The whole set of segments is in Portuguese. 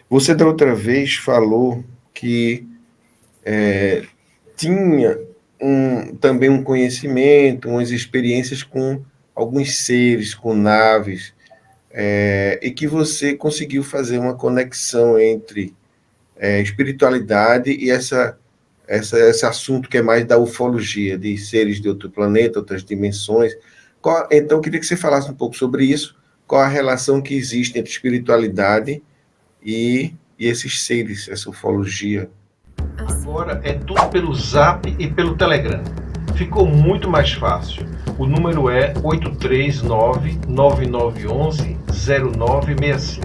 Você da outra vez falou que tinha também um conhecimento, umas experiências com alguns seres, com naves, e que você conseguiu fazer uma conexão entre espiritualidade e esse assunto que é mais da ufologia, de seres de outro planeta, outras dimensões. Então, eu queria que você falasse um pouco sobre isso, qual a relação que existe entre espiritualidade e esses seres, essa ufologia. Agora é tudo pelo Zap e pelo Telegram. Ficou muito mais fácil. O número é 839-9911-0965.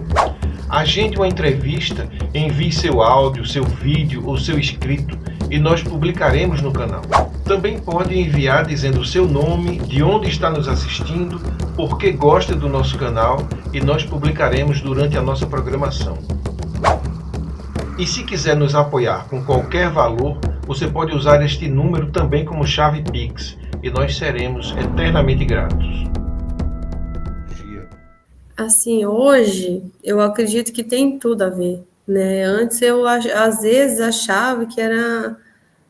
Agende uma entrevista, envie seu áudio, seu vídeo ou seu escrito e nós publicaremos no canal. Também pode enviar dizendo o seu nome, de onde está nos assistindo, por que gosta do nosso canal e nós publicaremos durante a nossa programação. E se quiser nos apoiar com qualquer valor, você pode usar este número também como chave Pix e nós seremos eternamente gratos. Assim, hoje eu acredito que tem tudo a ver, né? Antes eu às vezes achava que era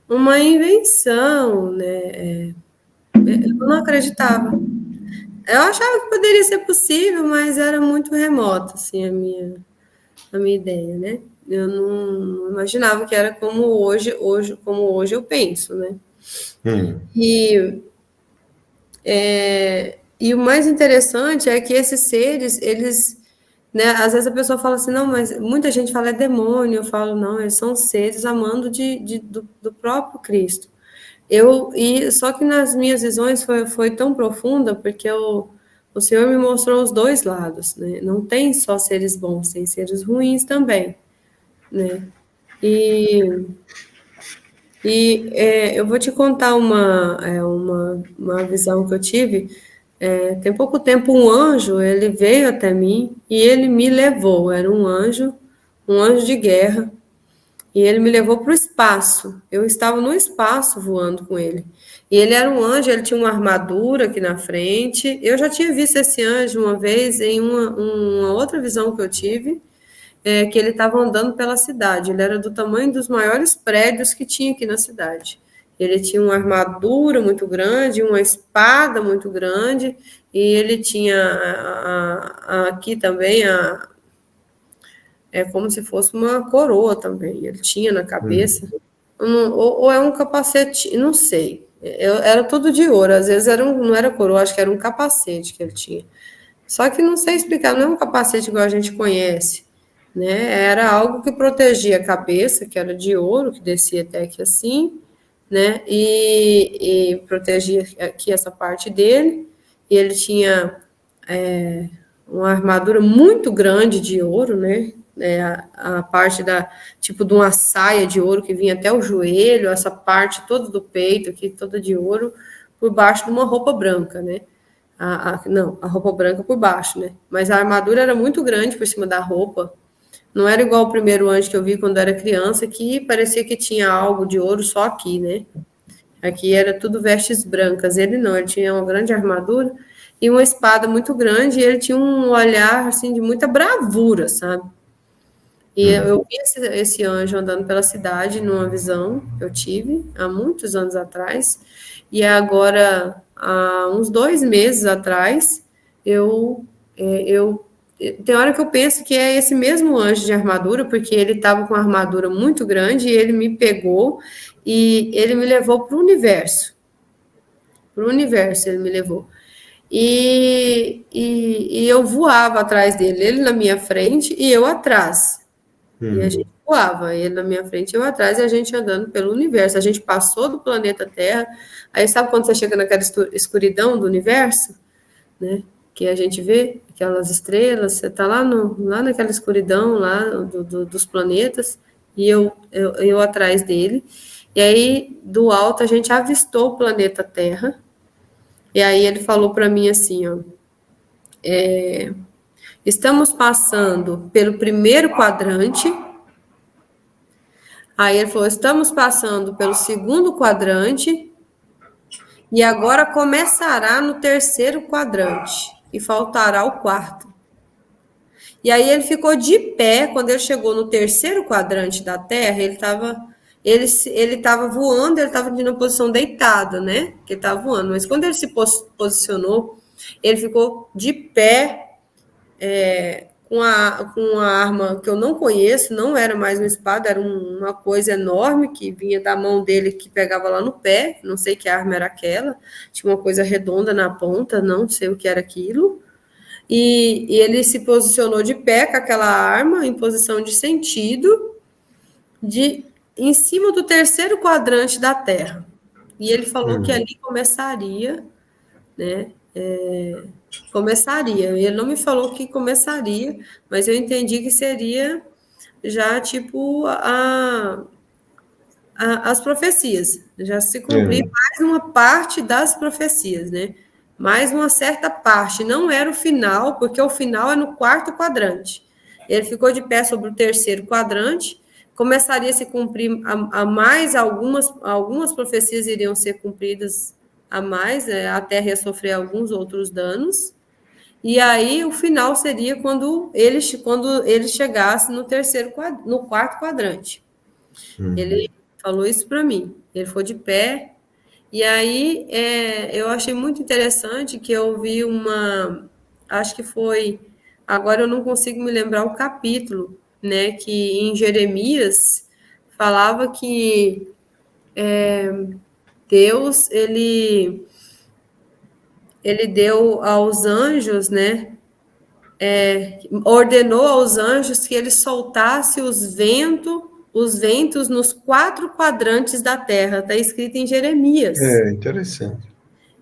uma invenção, né? Eu não acreditava. Eu achava que poderia ser possível, mas era muito remoto, assim, a minha ideia, né? Eu não imaginava que era como hoje eu penso, né? E o mais interessante é que esses seres, eles, né, às vezes a pessoa fala assim, não, mas muita gente fala é demônio, eu falo, não, eles são seres amando do próprio Cristo. Só que nas minhas visões foi tão profunda, porque o Senhor me mostrou os dois lados, né? Não tem só seres bons, tem seres ruins também, né? Eu vou te contar uma visão que eu tive. Tem pouco tempo, um anjo, ele veio até mim e ele me levou. Era um anjo de guerra, e ele me levou para o espaço. Eu estava no espaço voando com ele. E ele era um anjo, ele tinha uma armadura aqui na frente. Eu já tinha visto esse anjo uma vez em uma outra visão que eu tive, que ele estava andando pela cidade. Ele era do tamanho dos maiores prédios que tinha aqui na cidade. Ele tinha uma armadura muito grande, uma espada muito grande, e ele tinha aqui também como se fosse uma coroa também. Ele tinha na cabeça, ou é um capacete, não sei. Era tudo de ouro, às vezes não era coroa, acho que era um capacete que ele tinha. Só que não sei explicar, não é um capacete igual a gente conhece, né? Era algo que protegia a cabeça, que era de ouro, que descia até aqui assim, né? E protegia aqui essa parte dele. E ele tinha uma armadura muito grande de ouro, né? A parte tipo de uma saia de ouro que vinha até o joelho, essa parte toda do peito aqui, toda de ouro, por baixo de uma roupa branca, né? Não, a roupa branca por baixo, né? Mas a armadura era muito grande por cima da roupa. Não era igual o primeiro anjo que eu vi quando era criança, que parecia que tinha algo de ouro só aqui, né? Aqui era tudo vestes brancas. Ele não, ele tinha uma grande armadura e uma espada muito grande, e ele tinha um olhar, assim, de muita bravura, sabe? E eu vi esse anjo andando pela cidade numa visão que eu tive há muitos anos atrás, e agora, há uns 2 meses atrás, tem hora que eu penso que é esse mesmo anjo de armadura, porque ele estava com uma armadura muito grande, e ele me pegou e ele me levou para o universo. Para o universo ele me levou. E eu voava atrás dele, ele na minha frente e eu atrás. E a gente voava, ele na minha frente e eu atrás, e a gente andando pelo universo. A gente passou do planeta Terra. Aí sabe quando você chega naquela escuridão do universo, né? Que a gente vê aquelas estrelas, você está lá naquela escuridão lá dos planetas, e eu atrás dele. E aí, do alto, a gente avistou o planeta Terra. E aí ele falou para mim assim, ó, estamos passando pelo primeiro quadrante. Aí ele falou, estamos passando pelo segundo quadrante e agora começará no terceiro quadrante e faltará o quarto. E aí ele ficou de pé, quando ele chegou no terceiro quadrante da Terra, ele tava voando, ele estava na posição deitada, né? Que ele estava voando, mas quando ele se posicionou, ele ficou de pé, com a arma que eu não conheço, não era mais uma espada, era uma coisa enorme que vinha da mão dele, que pegava lá no pé, não sei que arma era aquela, tinha uma coisa redonda na ponta, não sei o que era aquilo, e ele se posicionou de pé com aquela arma, em posição de sentido, em cima do terceiro quadrante da Terra. E ele falou que ali começaria, né? Começaria. Ele não me falou que começaria, mas eu entendi que seria já tipo as profecias, já se cumprir mais uma parte das profecias, né? Mais uma certa parte, não era o final, porque o final é no quarto quadrante. Ele ficou de pé sobre o terceiro quadrante, começaria a se cumprir a mais algumas profecias iriam ser cumpridas a mais, a Terra ia sofrer alguns outros danos, e aí o final seria quando ele chegasse no quarto quadrante. Ele falou isso para mim. Ele foi de pé. E aí eu achei muito interessante que eu vi acho que foi, agora eu não consigo me lembrar o capítulo, né? Que em Jeremias falava que Deus ele deu aos anjos, né? Ordenou aos anjos que eles soltassem os ventos nos quatro quadrantes da terra. Está escrito em Jeremias. Interessante.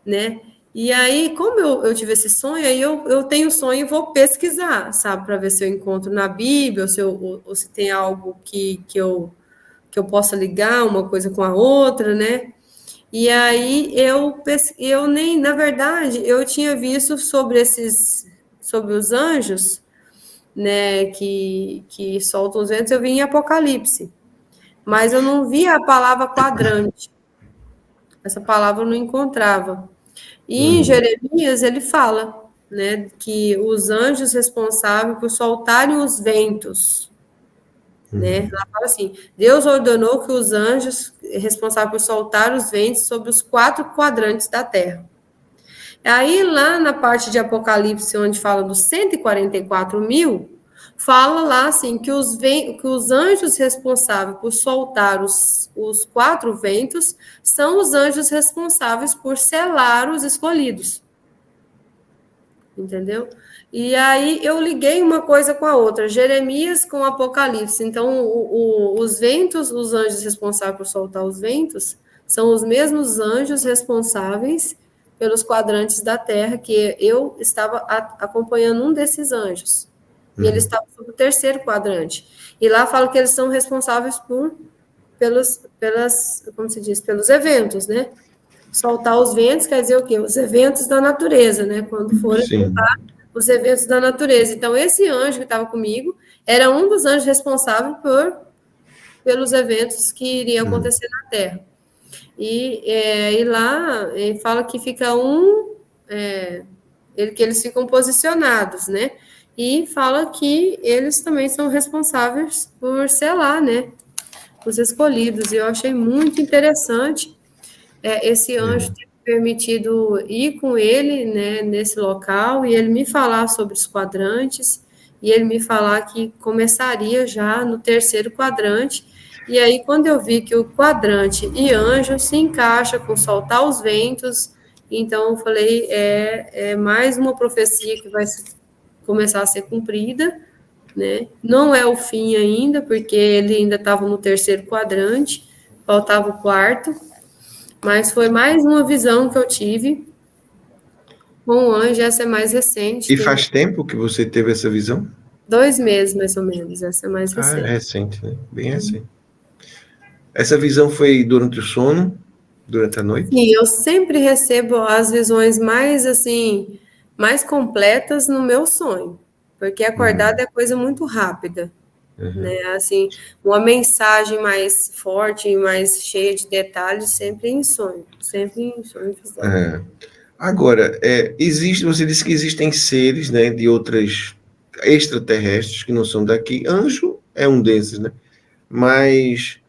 Né? E aí, como eu tive esse sonho, aí eu tenho sonho e vou pesquisar, sabe, para ver se eu encontro na Bíblia, ou se tem algo que eu possa ligar uma coisa com a outra, né? E aí eu nem, na verdade, eu tinha visto sobre os anjos, né, que soltam os ventos, eu vi em Apocalipse, mas eu não vi a palavra quadrante. Essa palavra eu não encontrava. E em Jeremias ele fala, né, que os anjos responsáveis por soltarem os ventos, né? Ela fala assim: Deus ordenou que os anjos responsáveis por soltar os ventos sobre os quatro quadrantes da terra. Aí, lá na parte de Apocalipse, onde fala dos 144 mil, fala lá assim que os anjos responsáveis por soltar os quatro ventos são os anjos responsáveis por selar os escolhidos. Entendeu? E aí eu liguei uma coisa com a outra, Jeremias com Apocalipse. Então, os ventos, os anjos responsáveis por soltar os ventos, são os mesmos anjos responsáveis pelos quadrantes da Terra, que eu estava acompanhando um desses anjos. E ele estava no terceiro quadrante. E lá fala que eles são responsáveis como se diz, pelos eventos, né? Soltar os ventos quer dizer o quê? Os eventos da natureza, né? Quando forem soltar os eventos da natureza. Então, esse anjo que estava comigo era um dos anjos responsáveis pelos eventos que iriam acontecer na Terra. E lá ele fala que fica que eles ficam posicionados, né? E fala que eles também são responsáveis por selar, né? Os escolhidos. E eu achei muito interessante esse anjo ter permitido ir com ele, né, nesse local, e ele me falar sobre os quadrantes, e ele me falar que começaria já no terceiro quadrante. E aí, quando eu vi que o quadrante e anjo se encaixa com soltar os ventos, então eu falei, é mais uma profecia que vai começar a ser cumprida, né? Não é o fim ainda, porque ele ainda estava no terceiro quadrante, faltava o quarto, mas foi mais uma visão que eu tive com o anjo, essa é mais recente. E faz tempo que você teve essa visão? 2 meses, mais ou menos, essa é mais recente. É recente, né? Bem recente. Essa visão foi durante o sono, durante a noite? Sim, eu sempre recebo as visões mais, assim, mais completas no meu sonho, porque acordada é coisa muito rápida, né? Assim, uma mensagem mais forte, mais cheia de detalhes, sempre em sonho, visão. Agora, você disse que existem seres, né, de outras extraterrestres que não são daqui. Anjo é um desses, né? Mas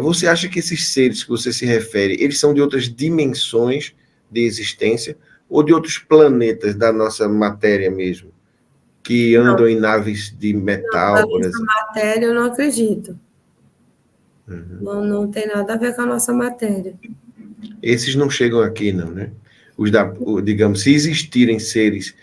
você acha que esses seres que você se refere, eles são de outras dimensões de existência ou de outros planetas da nossa matéria mesmo, que andam em naves de A metal, por nossa exemplo? matéria eu não acredito. Uhum. Não tem nada a ver com a nossa matéria. Esses não chegam aqui, não, né? Digamos, se existirem seres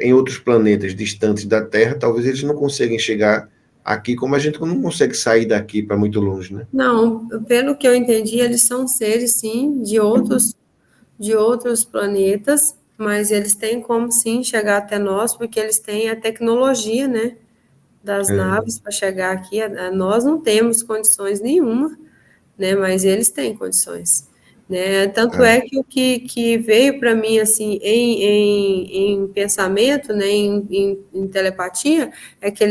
em outros planetas distantes da Terra, talvez eles não consigam chegar aqui, como a gente não consegue sair daqui para muito longe, né? Não, pelo que eu entendi, eles são seres, sim, de outros planetas, mas eles têm como, sim, chegar até nós, porque eles têm a tecnologia, né, das naves para chegar aqui. Nós não temos condições nenhuma, né, mas eles têm condições. Né? Tanto é que o que veio para mim assim em pensamento, né, em telepatia, é que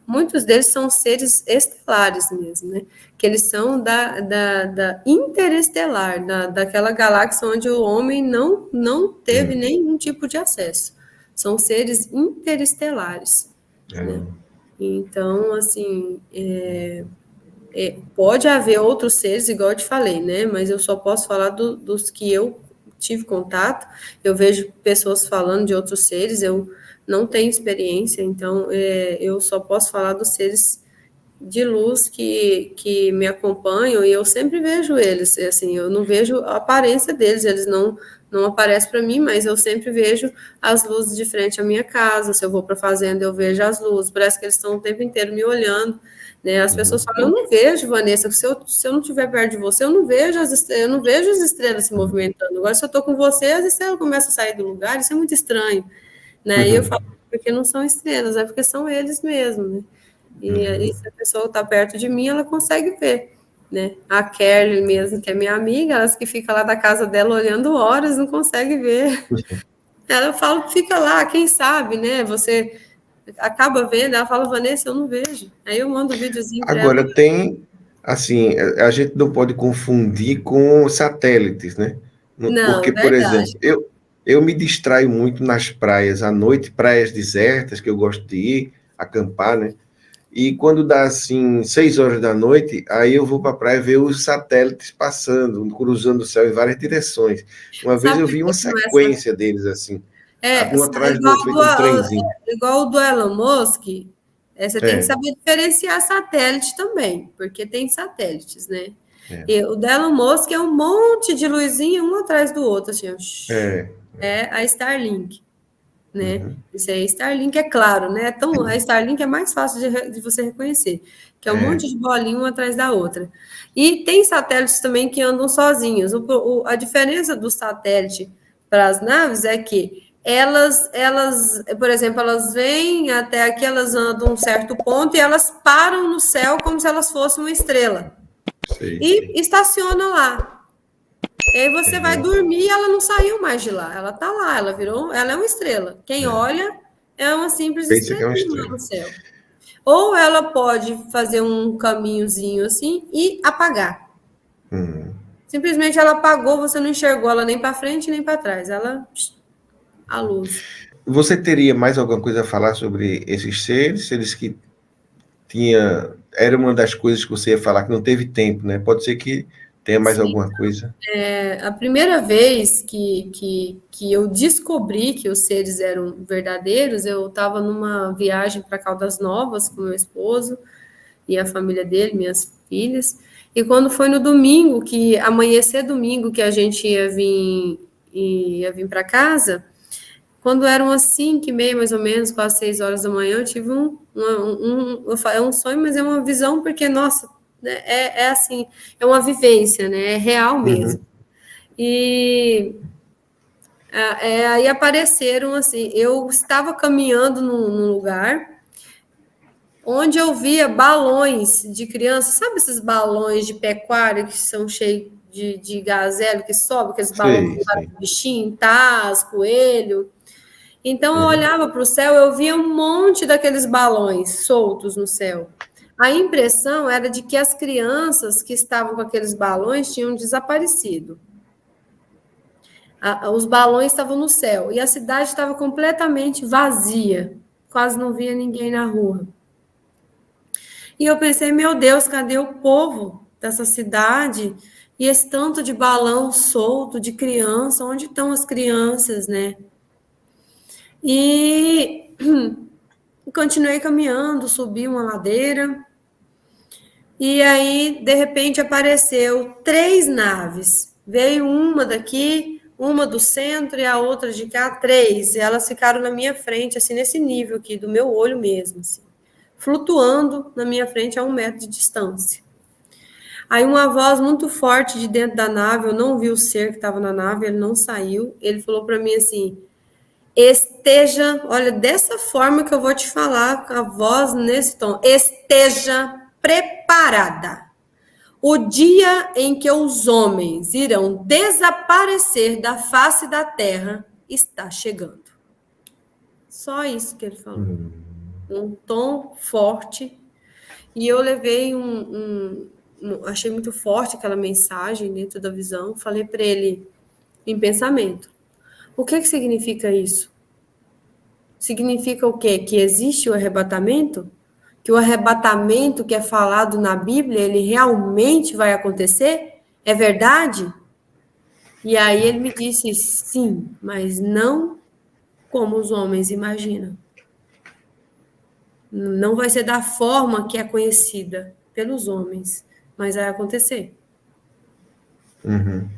muitos deles são seres estelares mesmo, né? Que eles são da interestelar, daquela galáxia onde o homem não teve nenhum tipo de acesso. São seres interestelares, né? Então, assim, pode haver outros seres, igual eu te falei, né? Mas eu só posso falar dos que eu tive contato. Eu vejo pessoas falando de outros seres, eu não tenho experiência, então eu só posso falar dos seres de luz que me acompanham e eu sempre vejo eles. Assim, eu não vejo a aparência deles, eles não aparecem para mim, mas eu sempre vejo as luzes de frente à minha casa. Se eu vou para a fazenda, eu vejo as luzes. Parece que eles estão o tempo inteiro me olhando. Né? As pessoas falam, eu não vejo, Vanessa, se eu não estiver perto de você, eu não vejo as estrelas se movimentando. Agora, se eu estou com você, as estrelas começam a sair do lugar, isso é muito estranho. Né? E eu falo, porque não são estrelas, é porque são eles mesmos, né? E se a pessoa está perto de mim, ela consegue ver, né? A Kelly mesmo, que é minha amiga, elas que fica lá da casa dela olhando horas, não consegue ver. Ela fala que fica lá, quem sabe, né? Você acaba vendo, ela fala, Vanessa, eu não vejo. Aí eu mando um videozinho para ela. Agora tem, assim, a gente não pode confundir com satélites, né? Não, Porque, por verdade. exemplo, eu me distraio muito nas praias à noite, praias desertas, que eu gosto de ir, acampar, né? E quando dá assim 6 horas da noite, aí eu vou para a praia ver os satélites passando, cruzando o céu em várias direções. Uma vez Sabe eu por vi uma que que não é essa? sequência deles assim, um atrás do Igual, outro, feito um trenzinho. igual o do Elon Musk, você tem que É, saber diferenciar satélite também, porque tem satélites, né? é, E o do Elon Musk é um monte de luzinha um atrás do outro, assim, ó. é. É a Starlink, né? Uhum, Isso aí, Starlink é claro, né? Então, a Starlink é mais fácil de você reconhecer, que é um monte de bolinha uma atrás da outra. E tem satélites também que andam sozinhos. A diferença do satélite para as naves é que por exemplo, elas vêm até aqui, elas andam um certo ponto e elas param no céu como se elas fossem uma estrela. sei. E estacionam lá. E aí você vai dormir e ela não saiu mais de lá. Ela tá lá, ela é uma estrela. Quem olha é uma simples Pensa que é uma estrelinha lá estrela. no céu. Ou ela pode fazer um caminhozinho assim e apagar. Uhum. Simplesmente ela apagou, você não enxergou ela nem para frente nem para trás. A luz. Você teria mais alguma coisa a falar sobre esses seres? Seres que era uma das coisas que você ia falar que não teve tempo, né? Pode ser que tenha mais Sim. alguma coisa. A primeira vez que eu descobri que os seres eram verdadeiros, eu estava numa viagem para Caldas Novas com meu esposo e a família dele, minhas filhas. E quando foi no domingo, que amanhecer domingo, que a gente ia vir para casa, quando eram umas 5h30, mais ou menos, quase 6 horas da manhã, eu tive é um sonho, mas é uma visão, porque, nossa, né, é assim, é uma vivência, né? É real mesmo. Uhum. E aí apareceram assim, eu estava caminhando num lugar onde eu via balões de criança, sabe esses balões de pecuária que são cheios de gazelo que sobe, aqueles balões Sei, sei. de bichinho, taz, coelho. Então eu Uhum. olhava para o céu, eu via um monte daqueles balões soltos no céu. A impressão era de que as crianças que estavam com aqueles balões tinham desaparecido. Os balões estavam no céu e a cidade estava completamente vazia. quase não via ninguém na rua. E eu pensei, meu Deus, cadê o povo dessa cidade? E esse tanto de balão solto, de criança, onde estão as crianças, né? E continuei caminhando, subi uma ladeira, e aí, de repente, apareceu 3 naves. Veio uma daqui, uma do centro e a outra de cá, 3. E elas ficaram na minha frente, assim, nesse nível aqui, do meu olho mesmo, assim, flutuando na minha frente a 1 metro de distância. Aí uma voz muito forte de dentro da nave, eu não vi o ser que estava na nave, ele não saiu, ele falou para mim assim, esteja, olha, dessa forma que eu vou te falar, com a voz nesse tom, esteja preparada. O dia em que os homens irão desaparecer da face da terra está chegando. Só isso que ele falou. Um tom forte. E eu levei achei muito forte aquela mensagem dentro da visão. Falei para ele em pensamento. O que significa isso? Significa o quê? Que existe o arrebatamento? Que o arrebatamento que é falado na Bíblia, ele realmente vai acontecer? É verdade? E aí ele me disse, sim, mas não como os homens imaginam. Não vai ser da forma que é conhecida pelos homens, mas vai acontecer. Uhum.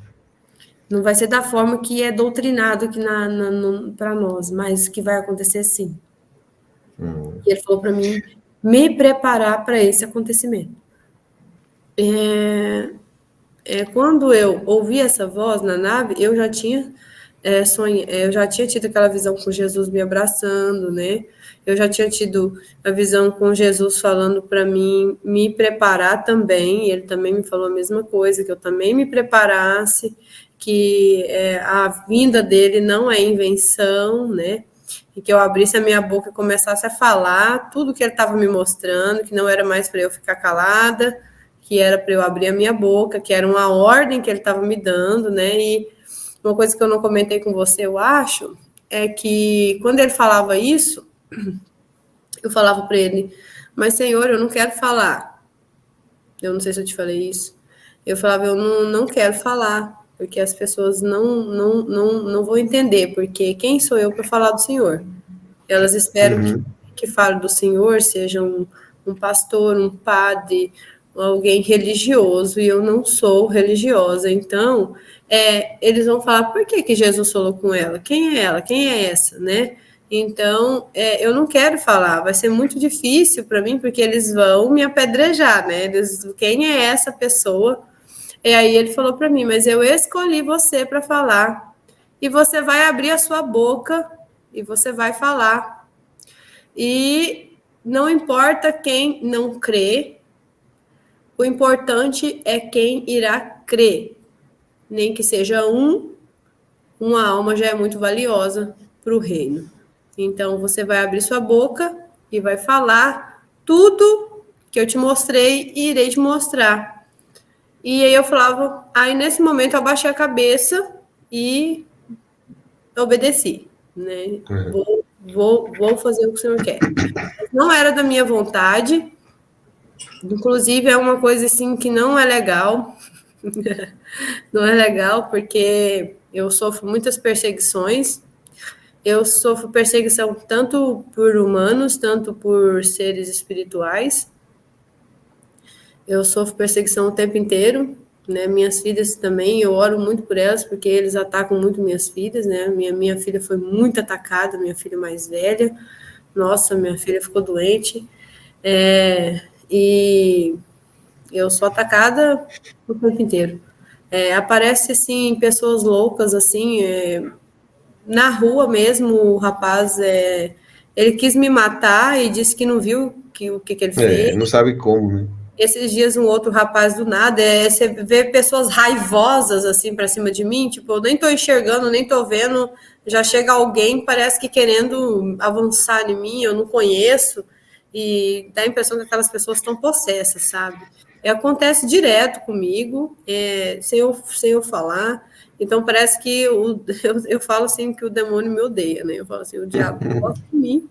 Não vai ser da forma que é doutrinado aqui para nós, mas que vai acontecer sim. E ele falou para mim me preparar para esse acontecimento. Quando eu ouvi essa voz na nave, eu já tinha eu já tinha tido aquela visão com Jesus me abraçando, né? Eu já tinha tido a visão com Jesus falando para mim me preparar também. Ele também me falou a mesma coisa, que eu também me preparasse, que a vinda dele não é invenção, né? E que eu abrisse a minha boca e começasse a falar tudo que ele estava me mostrando, que não era mais para eu ficar calada, que era para eu abrir a minha boca, que era uma ordem que ele estava me dando, né? E uma coisa que eu não comentei com você, eu acho, é que quando ele falava isso, eu falava para ele, mas Senhor, eu não quero falar. Eu não sei se eu te falei isso. Eu falava, eu não quero falar, porque as pessoas não vão entender, porque quem sou eu para falar do Senhor? Elas esperam que fale do Senhor, seja um pastor, um padre, alguém religioso, e eu não sou religiosa. Então, eles vão falar, por que Jesus falou com ela? Quem é ela? Quem é essa, né? Então, eu não quero falar, vai ser muito difícil para mim, porque eles vão me apedrejar, né? Quem é essa pessoa? E aí ele falou para mim, mas eu escolhi você para falar, e você vai abrir a sua boca, e você vai falar. E não importa quem não crê, o importante é quem irá crer. Nem que seja uma alma já é muito valiosa para o reino. Então, você vai abrir sua boca e vai falar tudo que eu te mostrei e irei te mostrar. E aí eu falava, aí nesse momento eu abaixei a cabeça e obedeci, né? Vou fazer o que o Senhor quer. Não era da minha vontade, inclusive é uma coisa assim que não é legal, não é legal porque eu sofro muitas perseguições. Eu sofro perseguição tanto por humanos, tanto por seres espirituais. Eu sofro perseguição o tempo inteiro, né? Minhas filhas também, eu oro muito por elas, porque eles atacam muito minhas filhas, né? Minha filha foi muito atacada, minha filha mais velha. Nossa, minha filha ficou doente. E eu sou atacada o tempo inteiro. Aparece, assim, pessoas loucas, assim, na rua mesmo, o rapaz, ele quis me matar e disse que não viu o que ele fez. Não sabe como, né? Esses dias um outro rapaz do nada, você vê pessoas raivosas assim para cima de mim, tipo, eu nem tô enxergando, nem tô vendo, já chega alguém, parece que querendo avançar em mim, eu não conheço, e dá a impressão que aquelas pessoas estão possessas, sabe? Acontece direto comigo, sem eu falar. Então parece que eu falo assim que o demônio me odeia, né? Eu falo assim, o diabo gosta de mim,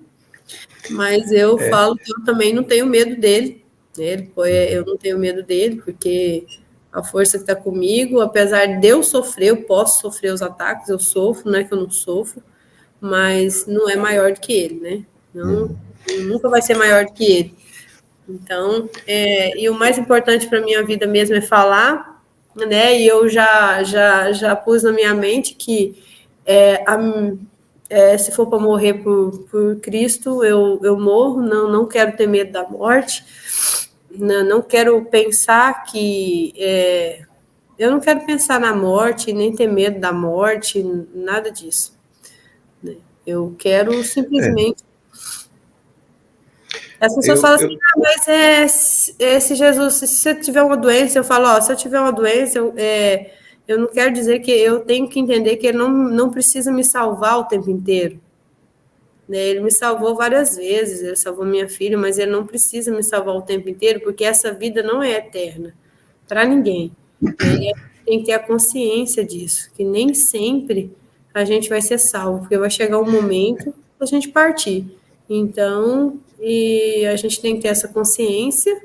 Mas eu falo que eu também não tenho medo dele. Eu não tenho medo dele, porque a força que está comigo, apesar de eu sofrer, eu posso sofrer os ataques, eu sofro, não é que eu não sofro, mas não é maior do que ele, né? Não, nunca vai ser maior do que ele. Então, e o mais importante para a minha vida mesmo é falar, né? E eu já pus na minha mente que se for para morrer por Cristo, eu morro, não quero ter medo da morte, não quero pensar que... eu não quero pensar na morte, nem ter medo da morte, nada disso. Né? Eu quero simplesmente... As pessoas falam assim, mas se Jesus, se você tiver uma doença, eu falo, se eu tiver uma doença, eu não quero dizer que eu tenho que entender que ele não precisa me salvar o tempo inteiro. Né? Ele me salvou várias vezes, ele salvou minha filha, mas ele não precisa me salvar o tempo inteiro, porque essa vida não é eterna para ninguém. Né? E a gente tem que ter a consciência disso, que nem sempre a gente vai ser salvo, porque vai chegar um momento da gente partir. Então, e a gente tem que ter essa consciência,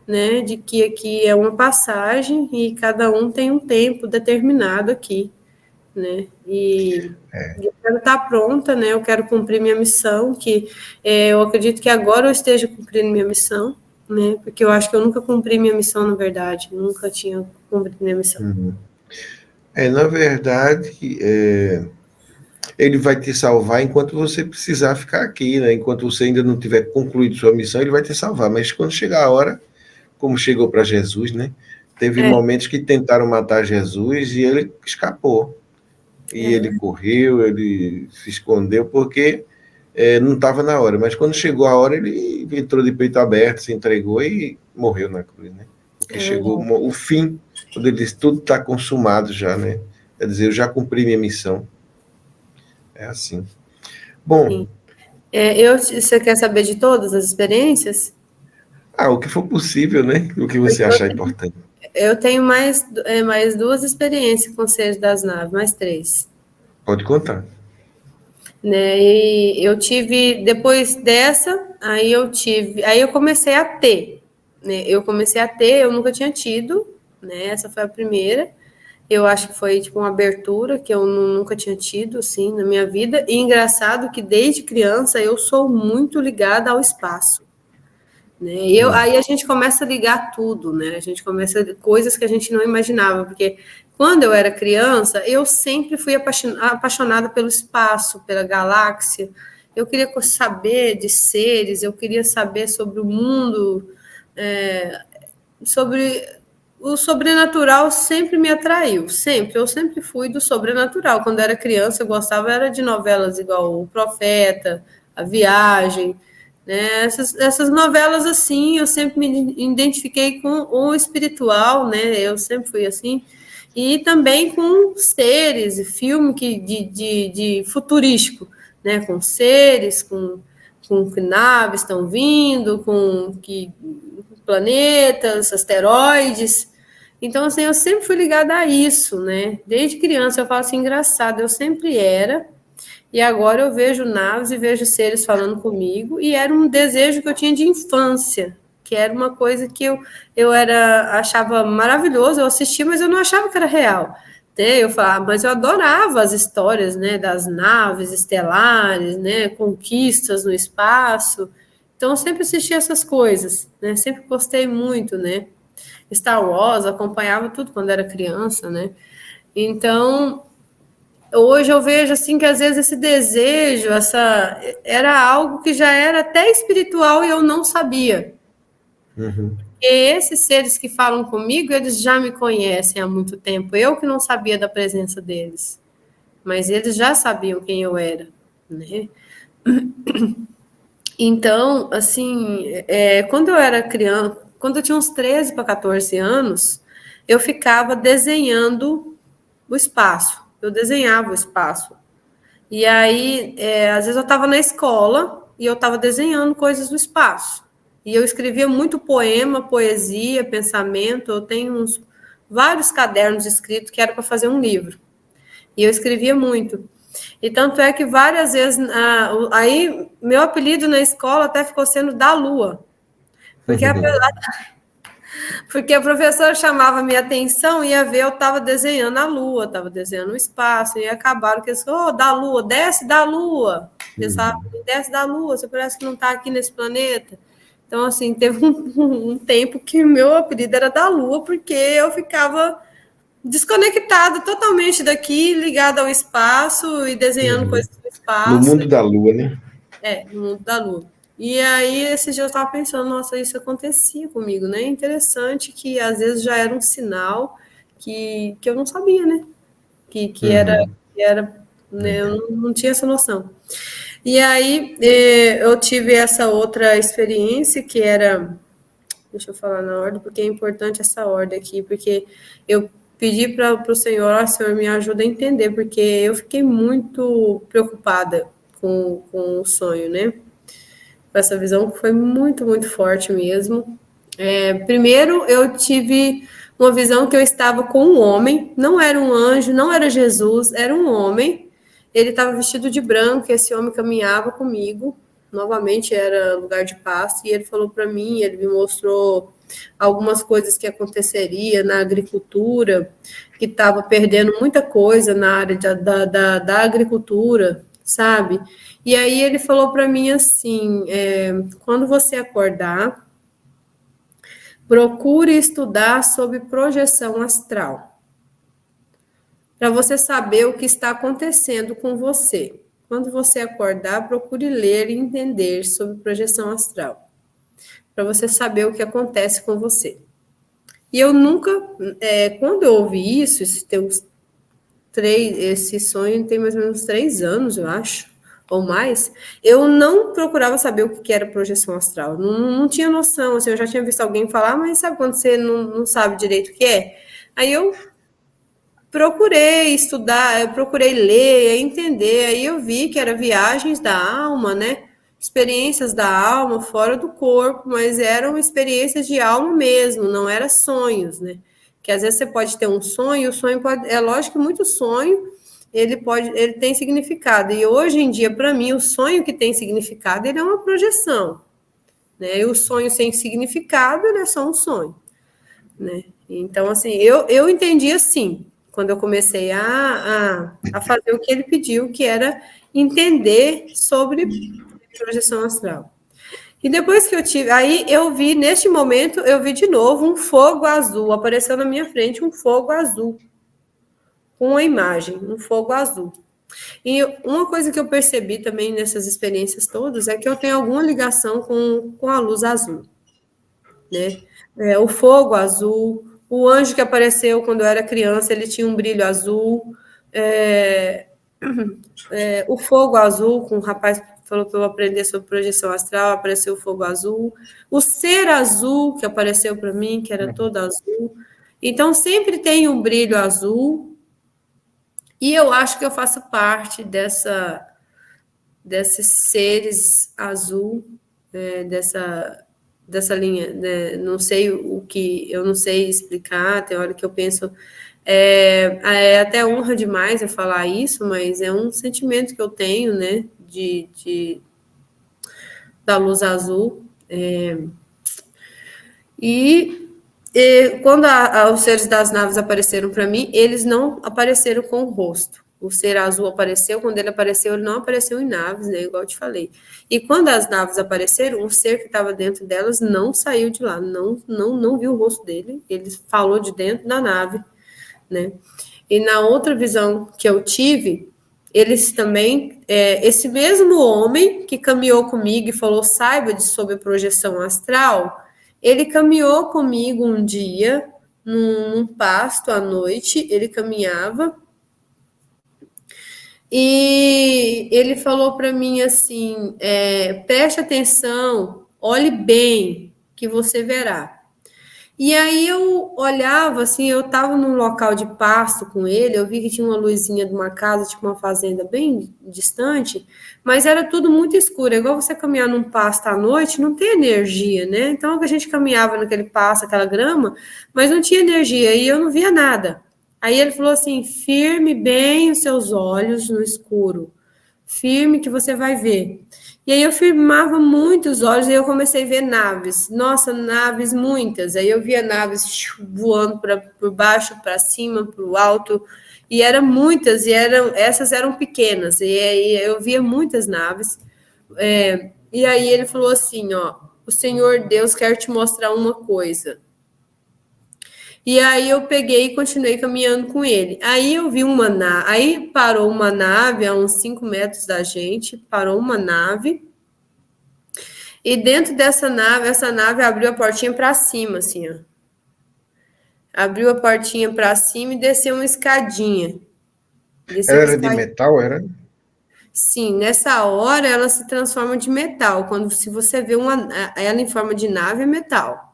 né, de que aqui é uma passagem e cada um tem um tempo determinado aqui, né, e eu quero estar pronta, né, eu quero cumprir minha missão, que eu acredito que agora eu esteja cumprindo minha missão, né, porque eu acho que eu nunca cumpri minha missão, na verdade, nunca tinha cumprido minha missão. Na verdade, ele vai te salvar enquanto você precisar ficar aqui, né? Enquanto você ainda não tiver concluído sua missão, ele vai te salvar. Mas quando chegar a hora, como chegou para Jesus, né? Teve momentos que tentaram matar Jesus e ele escapou. E ele correu, ele se escondeu, porque não estava na hora. Mas quando chegou a hora, ele entrou de peito aberto, se entregou e morreu na cruz, né? Porque chegou o fim, quando ele disse, tudo está consumado já, né? Quer dizer, eu já cumpri minha missão. É assim. Bom. Você quer saber de todas as experiências? O que for possível, né? O que você achar importante. Eu tenho mais 2 experiências com os seres das naves, mais 3. Pode contar. Né? E eu tive, depois dessa, aí eu comecei a ter. Né? Eu nunca tinha tido, né? Essa foi a primeira. Eu acho que foi tipo uma abertura que eu nunca tinha tido, assim, na minha vida. E engraçado que desde criança eu sou muito ligada ao espaço. Né? Aí a gente começa a ligar tudo, né? A gente começa coisas que a gente não imaginava, porque quando eu era criança, eu sempre fui apaixonada pelo espaço, pela galáxia. Eu queria saber de seres, eu queria saber sobre o mundo, sobre o sobrenatural sempre me atraiu, sempre. Eu sempre fui do sobrenatural. Quando eu era criança, eu gostava era de novelas igual O Profeta, A Viagem, né? Essas novelas assim, eu sempre me identifiquei com o espiritual, né? Eu sempre fui assim. E também com seres, filme de futurístico, né? Com seres, com que naves estão vindo, com que planetas, asteroides. Então, assim, eu sempre fui ligada a isso, né? Desde criança eu falo assim, engraçado, eu sempre era, e agora eu vejo naves e vejo seres falando comigo, e era um desejo que eu tinha de infância, que era uma coisa que eu achava maravilhoso, eu assistia, mas eu não achava que era real. Eu falava, mas eu adorava as histórias, né, das naves estelares, né, conquistas no espaço. Então, eu sempre assisti essas coisas, né, sempre gostei muito, né. Star Wars, acompanhava tudo quando era criança, né. Então, hoje eu vejo assim que às vezes esse desejo, era algo que já era até espiritual e eu não sabia. E esses seres que falam comigo, eles já me conhecem há muito tempo. Eu que não sabia da presença deles, mas eles já sabiam quem eu era, né? Então, assim, quando eu era criança, quando eu tinha uns 13 para 14 anos, eu ficava desenhando o espaço. Eu desenhava o espaço. E aí, às vezes eu estava na escola e eu estava desenhando coisas do espaço. E eu escrevia muito poema, poesia, pensamento. Eu tenho vários cadernos escritos que era para fazer um livro. E eu escrevia muito. E tanto é que várias vezes, aí meu apelido na escola até ficou sendo da Lua, porque a professora chamava minha atenção e ia ver, eu estava desenhando a Lua, estava desenhando o espaço, e acabaram que eles falaram, da Lua, desce da Lua. Pensava, desce da Lua, você parece que não está aqui nesse planeta. Então, assim, teve um tempo que meu apelido era da Lua, porque eu ficava desconectada totalmente daqui, ligada ao espaço e desenhando coisas no espaço. No mundo da Lua, né? No mundo da Lua. E aí, esses dias eu estava pensando, nossa, isso acontecia comigo, né? Interessante que às vezes já era um sinal que eu não sabia, né? Que era né? Eu não tinha essa noção. E aí, eu tive essa outra experiência que era. Deixa eu falar na ordem, porque é importante essa ordem aqui, porque eu pedi para o Senhor, Senhor, me ajuda a entender, porque eu fiquei muito preocupada com o sonho, né? Com essa visão que foi muito, muito forte mesmo. Primeiro, eu tive uma visão que eu estava com um homem, não era um anjo, não era Jesus, era um homem. Ele estava vestido de branco, esse homem caminhava comigo, novamente era lugar de paz, e ele falou para mim, ele me mostrou algumas coisas que aconteceria na agricultura, que estava perdendo muita coisa na área da agricultura, sabe? E aí ele falou para mim assim, quando você acordar, procure estudar sobre projeção astral, para você saber o que está acontecendo com você. Quando você acordar, procure ler e entender sobre projeção astral, para você saber o que acontece com você. E eu nunca, quando eu ouvi isso, esse sonho tem mais ou menos 3 anos, eu acho, ou mais, eu não procurava saber o que era projeção astral, não tinha noção, assim, eu já tinha visto alguém falar, mas sabe quando você não sabe direito o que é? Aí eu procurei estudar, eu procurei ler, entender, aí eu vi que era viagens da alma, né? Experiências da alma fora do corpo, mas eram experiências de alma mesmo, não eram sonhos, né? Que às vezes você pode ter um sonho, o sonho pode, é lógico que muito sonho, ele tem significado, e hoje em dia, para mim, o sonho que tem significado, ele é uma projeção, né? E o sonho sem significado, ele é só um sonho, né? Então, assim, eu entendi assim, quando eu comecei a fazer o que ele pediu, que era entender sobre projeção astral. E depois que eu tive, aí eu vi, neste momento, eu vi de novo um fogo azul, apareceu na minha frente um fogo azul, com uma imagem, um fogo azul. E uma coisa que eu percebi também nessas experiências todas é que eu tenho alguma ligação com a luz azul, né? O fogo azul, o anjo que apareceu quando eu era criança, ele tinha um brilho azul, o fogo azul, com o rapaz falou para eu aprender sobre projeção astral, apareceu o fogo azul, o ser azul que apareceu para mim, que era todo azul. Então, sempre tem um brilho azul, e eu acho que eu faço parte desses seres azul, dessa linha, né? Não sei eu não sei explicar, tem hora que eu penso, é até honra demais eu falar isso, mas é um sentimento que eu tenho, né, da luz azul, quando os seres das naves apareceram para mim, eles não apareceram com o rosto. O ser azul apareceu, quando ele apareceu, ele não apareceu em naves, né, igual eu te falei. E quando as naves apareceram, o ser que estava dentro delas não saiu de lá, não viu o rosto dele, ele falou de dentro da nave, né? E na outra visão que eu tive, eles também, esse mesmo homem que caminhou comigo e falou, saiba sobre projeção astral, ele caminhou comigo um dia, num pasto à noite, ele caminhava, e ele falou para mim assim, preste atenção, olhe bem, que você verá. E aí eu olhava, assim, eu estava num local de pasto com ele, eu vi que tinha uma luzinha de uma casa, tipo uma fazenda bem distante, mas era tudo muito escuro, é igual você caminhar num pasto à noite, não tem energia, né? Então a gente caminhava naquele pasto, aquela grama, mas não tinha energia, e eu não via nada. Aí ele falou assim, firme bem os seus olhos no escuro, firme que você vai ver. E aí eu firmava muito os olhos e eu comecei a ver naves. Nossa, naves muitas. Aí eu via naves voando por baixo, para cima, para o alto. E eram muitas, essas eram pequenas. E aí eu via muitas naves. E aí ele falou assim, ó, o Senhor Deus quer te mostrar uma coisa. E aí eu peguei e continuei caminhando com ele. Aí eu vi uma nave, aí parou uma nave a uns 5 metros da gente, parou uma nave. E dentro dessa nave, essa nave abriu a portinha para cima, assim, ó. Abriu a portinha para cima e desceu uma escadinha. Desceu Ela uma era de escadinha. metal, era? Sim, nessa hora ela se transforma de metal. Se você vê ela em forma de nave, é metal.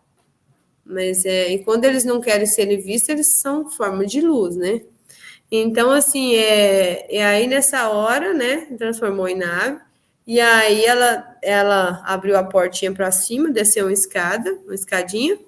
Mas e quando eles não querem ser vistos, eles são forma de luz, né? Então, assim, aí nessa hora, né, transformou em nave, e aí ela abriu a portinha para cima, desceu uma escadinha,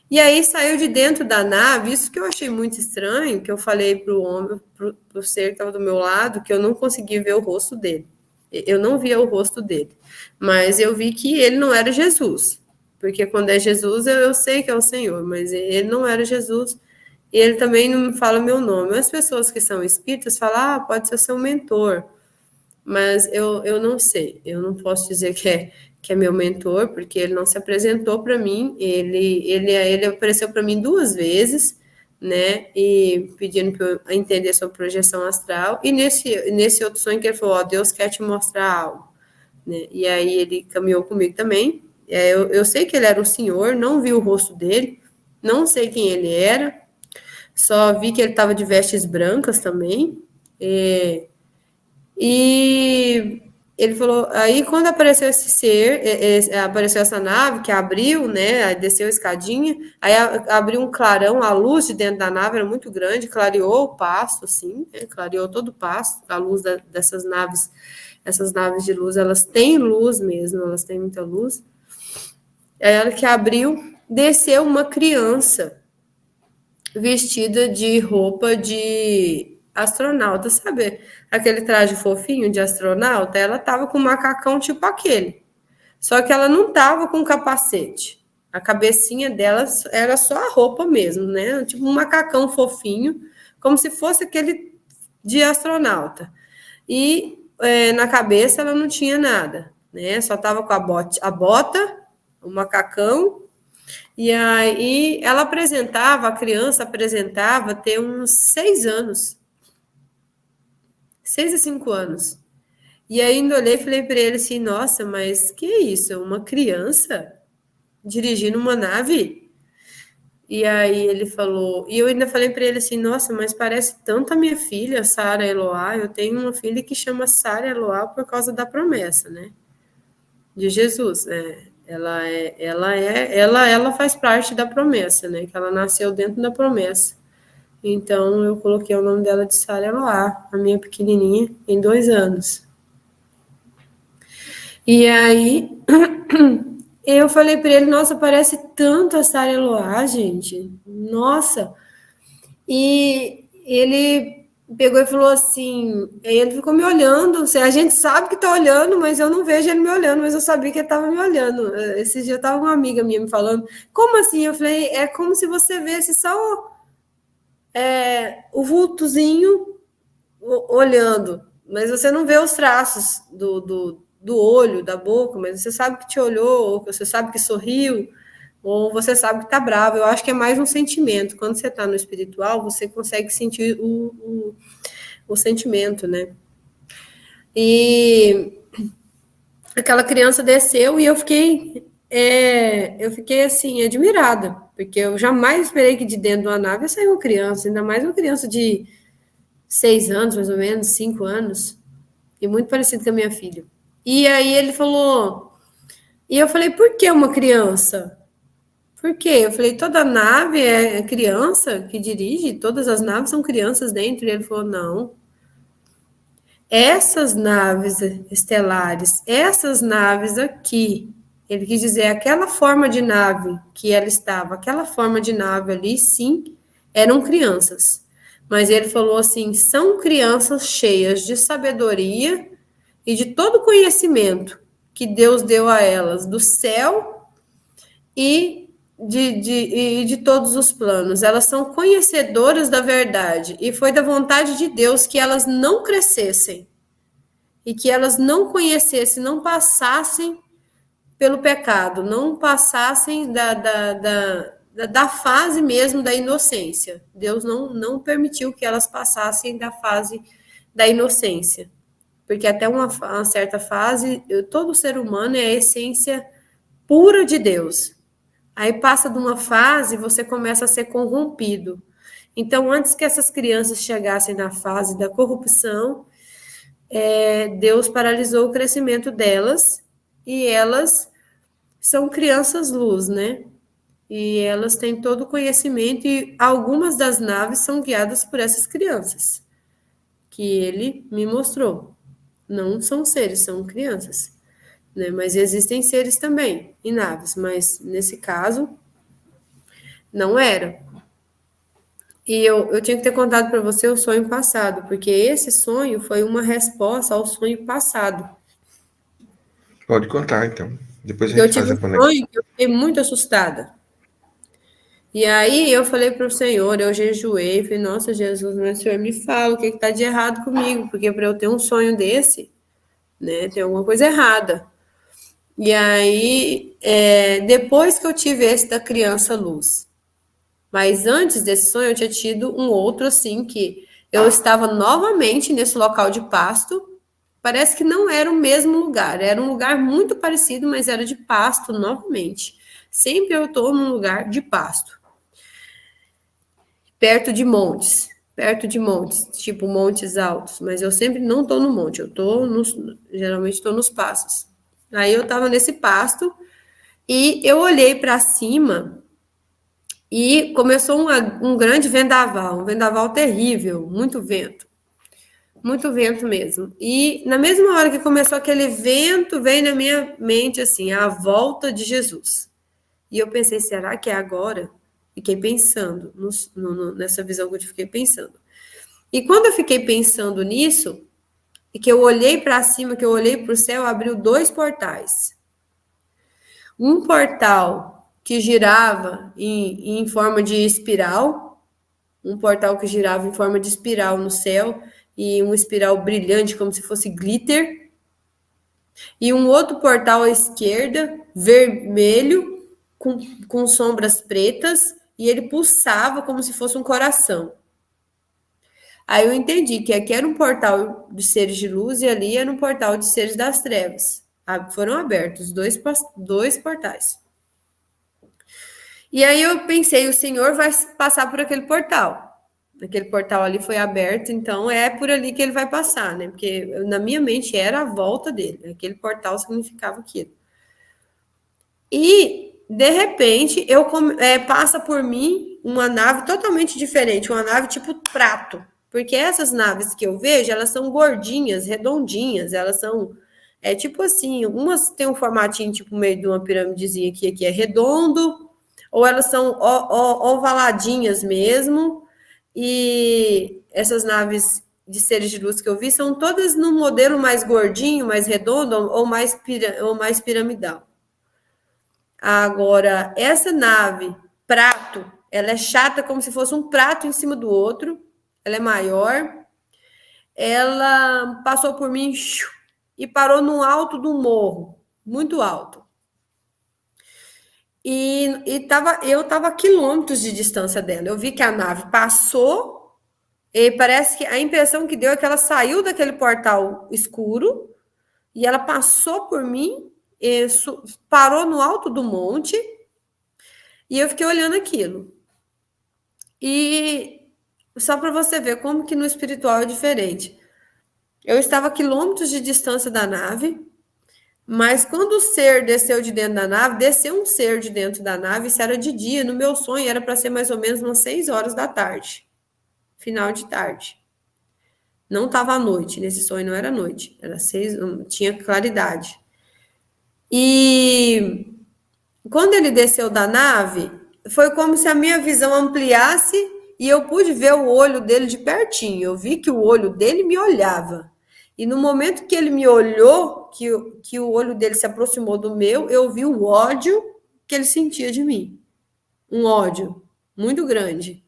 e aí saiu de dentro da nave, isso que eu achei muito estranho, que eu falei pro homem, pro ser que estava do meu lado, que eu não conseguia ver o rosto dele. Eu não via o rosto dele, mas eu vi que ele não era Jesus, porque quando é Jesus eu sei que é o Senhor, mas ele não era Jesus, e ele também não me fala meu nome. As pessoas que são espíritas falam, pode ser seu mentor, mas eu não sei, eu não posso dizer que é meu mentor, porque ele não se apresentou para mim, ele apareceu para mim 2 vezes, né, e pedindo para eu entender sobre projeção astral, e nesse outro sonho que ele falou, Deus quer te mostrar algo, né, e aí ele caminhou comigo também, eu sei que ele era um senhor, não vi o rosto dele, não sei quem ele era, só vi que ele estava de vestes brancas também, e ele falou, aí quando apareceu esse ser, apareceu essa nave que abriu, né, desceu a escadinha, aí abriu um clarão, a luz de dentro da nave era muito grande, clareou o pasto, assim, né, clareou todo o pasto, a luz dessas naves, essas naves de luz, elas têm luz mesmo, elas têm muita luz. Aí ela que abriu, desceu uma criança vestida de roupa de astronauta, sabe? Aquele traje fofinho de astronauta, ela tava com um macacão tipo aquele. Só que ela não tava com capacete. A cabecinha dela era só a roupa mesmo, né? Tipo um macacão fofinho, como se fosse aquele de astronauta. E na cabeça ela não tinha nada, né? Só tava com a bota, o macacão. E aí ela apresentava, a criança apresentava ter uns 6 anos. 6 a 5 anos. E aí ainda olhei e falei para ele assim, nossa, mas que é isso? Uma criança dirigindo uma nave? E aí ele falou, e eu ainda falei para ele assim, nossa, mas parece tanto a minha filha, Sara Eloá, eu tenho uma filha que chama Sara Eloá por causa da promessa, né? De Jesus, ela faz parte da promessa, né? Que ela nasceu dentro da promessa. Então eu coloquei o nome dela de Sara Eloá, a minha pequenininha, em 2 anos. E aí eu falei para ele, nossa, parece tanto a Sara Eloá, gente. Nossa. E ele pegou e falou assim, ele ficou me olhando, a gente sabe que tá olhando, mas eu não vejo ele me olhando, mas eu sabia que ele tava me olhando. Esse dia tava uma amiga minha me falando, como assim? Eu falei, é como se você visse só o vultozinho olhando, mas você não vê os traços do olho, da boca, mas você sabe que te olhou, ou você sabe que sorriu, ou você sabe que está bravo. Eu acho que é mais um sentimento. Quando você está no espiritual, você consegue sentir o sentimento, né? E aquela criança desceu e eu fiquei assim, admirada, porque eu jamais esperei que de dentro de uma nave ia sair uma criança, ainda mais uma criança de 6 anos, mais ou menos, 5 anos, e muito parecido com a minha filha. E aí ele falou, e eu falei, por que uma criança? Por quê? Eu falei, toda nave é criança que dirige, todas as naves são crianças dentro. E ele falou, não. Essas naves estelares, essas naves aqui, ele quis dizer, aquela forma de nave que ela estava, aquela forma de nave ali, sim, eram crianças. Mas ele falou assim: são crianças cheias de sabedoria e de todo conhecimento que Deus deu a elas do céu e de todos os planos. Elas são conhecedoras da verdade e foi da vontade de Deus que elas não crescessem e que elas não conhecessem, não passassem pelo pecado, não passassem da fase mesmo da inocência. Deus não permitiu que elas passassem da fase da inocência. Porque até uma certa fase, todo ser humano é a essência pura de Deus. Aí passa de uma fase, você começa a ser corrompido. Então, antes que essas crianças chegassem na fase da corrupção, Deus paralisou o crescimento delas e elas são crianças luz, né? E elas têm todo o conhecimento e algumas das naves são guiadas por essas crianças que ele me mostrou. Não são seres, são crianças, né? Mas existem seres também em naves, mas nesse caso não era. E eu tinha que ter contado para você o sonho passado, porque esse sonho foi uma resposta ao sonho passado. Pode contar, então. Depois a Eu gente tive faz a um conexão. sonho que eu fiquei muito assustada. E aí eu falei para o Senhor, eu jejuei, falei, nossa Jesus, mas o Senhor me fala o que está de errado comigo, porque para eu ter um sonho desse, né, tem alguma coisa errada. E aí, depois que eu tive esse da criança luz, mas antes desse sonho eu tinha tido um outro assim, que eu estava novamente nesse local de pasto, parece que não era o mesmo lugar, era um lugar muito parecido, mas era de pasto novamente. Sempre eu estou num lugar de pasto. Perto de montes, tipo montes altos, mas eu sempre não estou no monte, geralmente estou nos pastos. Aí eu estava nesse pasto e eu olhei para cima e começou um grande vendaval, um vendaval terrível, muito vento mesmo. E na mesma hora que começou aquele vento, veio na minha mente assim, a volta de Jesus. E eu pensei, será que é agora? Fiquei pensando nessa visão que eu fiquei pensando. E quando eu fiquei pensando nisso, e que eu olhei para cima, que eu olhei para o céu, abriu 2 portais. Um portal que girava em forma de espiral, um portal que girava em forma de espiral no céu, e um espiral brilhante, como se fosse glitter. E um outro portal à esquerda, vermelho, com sombras pretas, e ele pulsava como se fosse um coração. Aí eu entendi que aqui era um portal de seres de luz e ali era um portal de seres das trevas. Foram abertos dois portais. E aí eu pensei, o Senhor vai passar por aquele portal. Aquele portal ali foi aberto, então é por ali que ele vai passar, né? Porque na minha mente era a volta dele. Aquele portal significava aquilo. E, de repente, passa por mim uma nave totalmente diferente, uma nave tipo prato. Porque essas naves que eu vejo, elas são gordinhas, redondinhas, elas são, tipo assim, umas têm um formatinho tipo meio de uma piramidezinha aqui é redondo, ou elas são ovaladinhas mesmo, e essas naves de seres de luz que eu vi são todas no modelo mais gordinho, mais redondo, ou mais piramidal. Agora, essa nave, prato, ela é chata como se fosse um prato em cima do outro, ela é maior, ela passou por mim e parou no alto do morro, muito alto. E eu estava a quilômetros de distância dela. Eu vi que a nave passou e parece que a impressão que deu é que ela saiu daquele portal escuro e ela passou por mim, parou no alto do monte e eu fiquei olhando aquilo. E só para você ver como que no espiritual é diferente. Eu estava a quilômetros de distância da nave, mas quando o ser desceu de dentro da nave, desceu um ser de dentro da nave, isso era de dia, no meu sonho era para ser mais ou menos umas 6 horas da tarde, final de tarde. Não estava à noite, nesse sonho não era noite, era 6, tinha claridade. E quando ele desceu da nave, foi como se a minha visão ampliasse e eu pude ver o olho dele de pertinho. Eu vi que o olho dele me olhava. E no momento que ele me olhou, que o olho dele se aproximou do meu, eu vi o ódio que ele sentia de mim. Um ódio muito grande.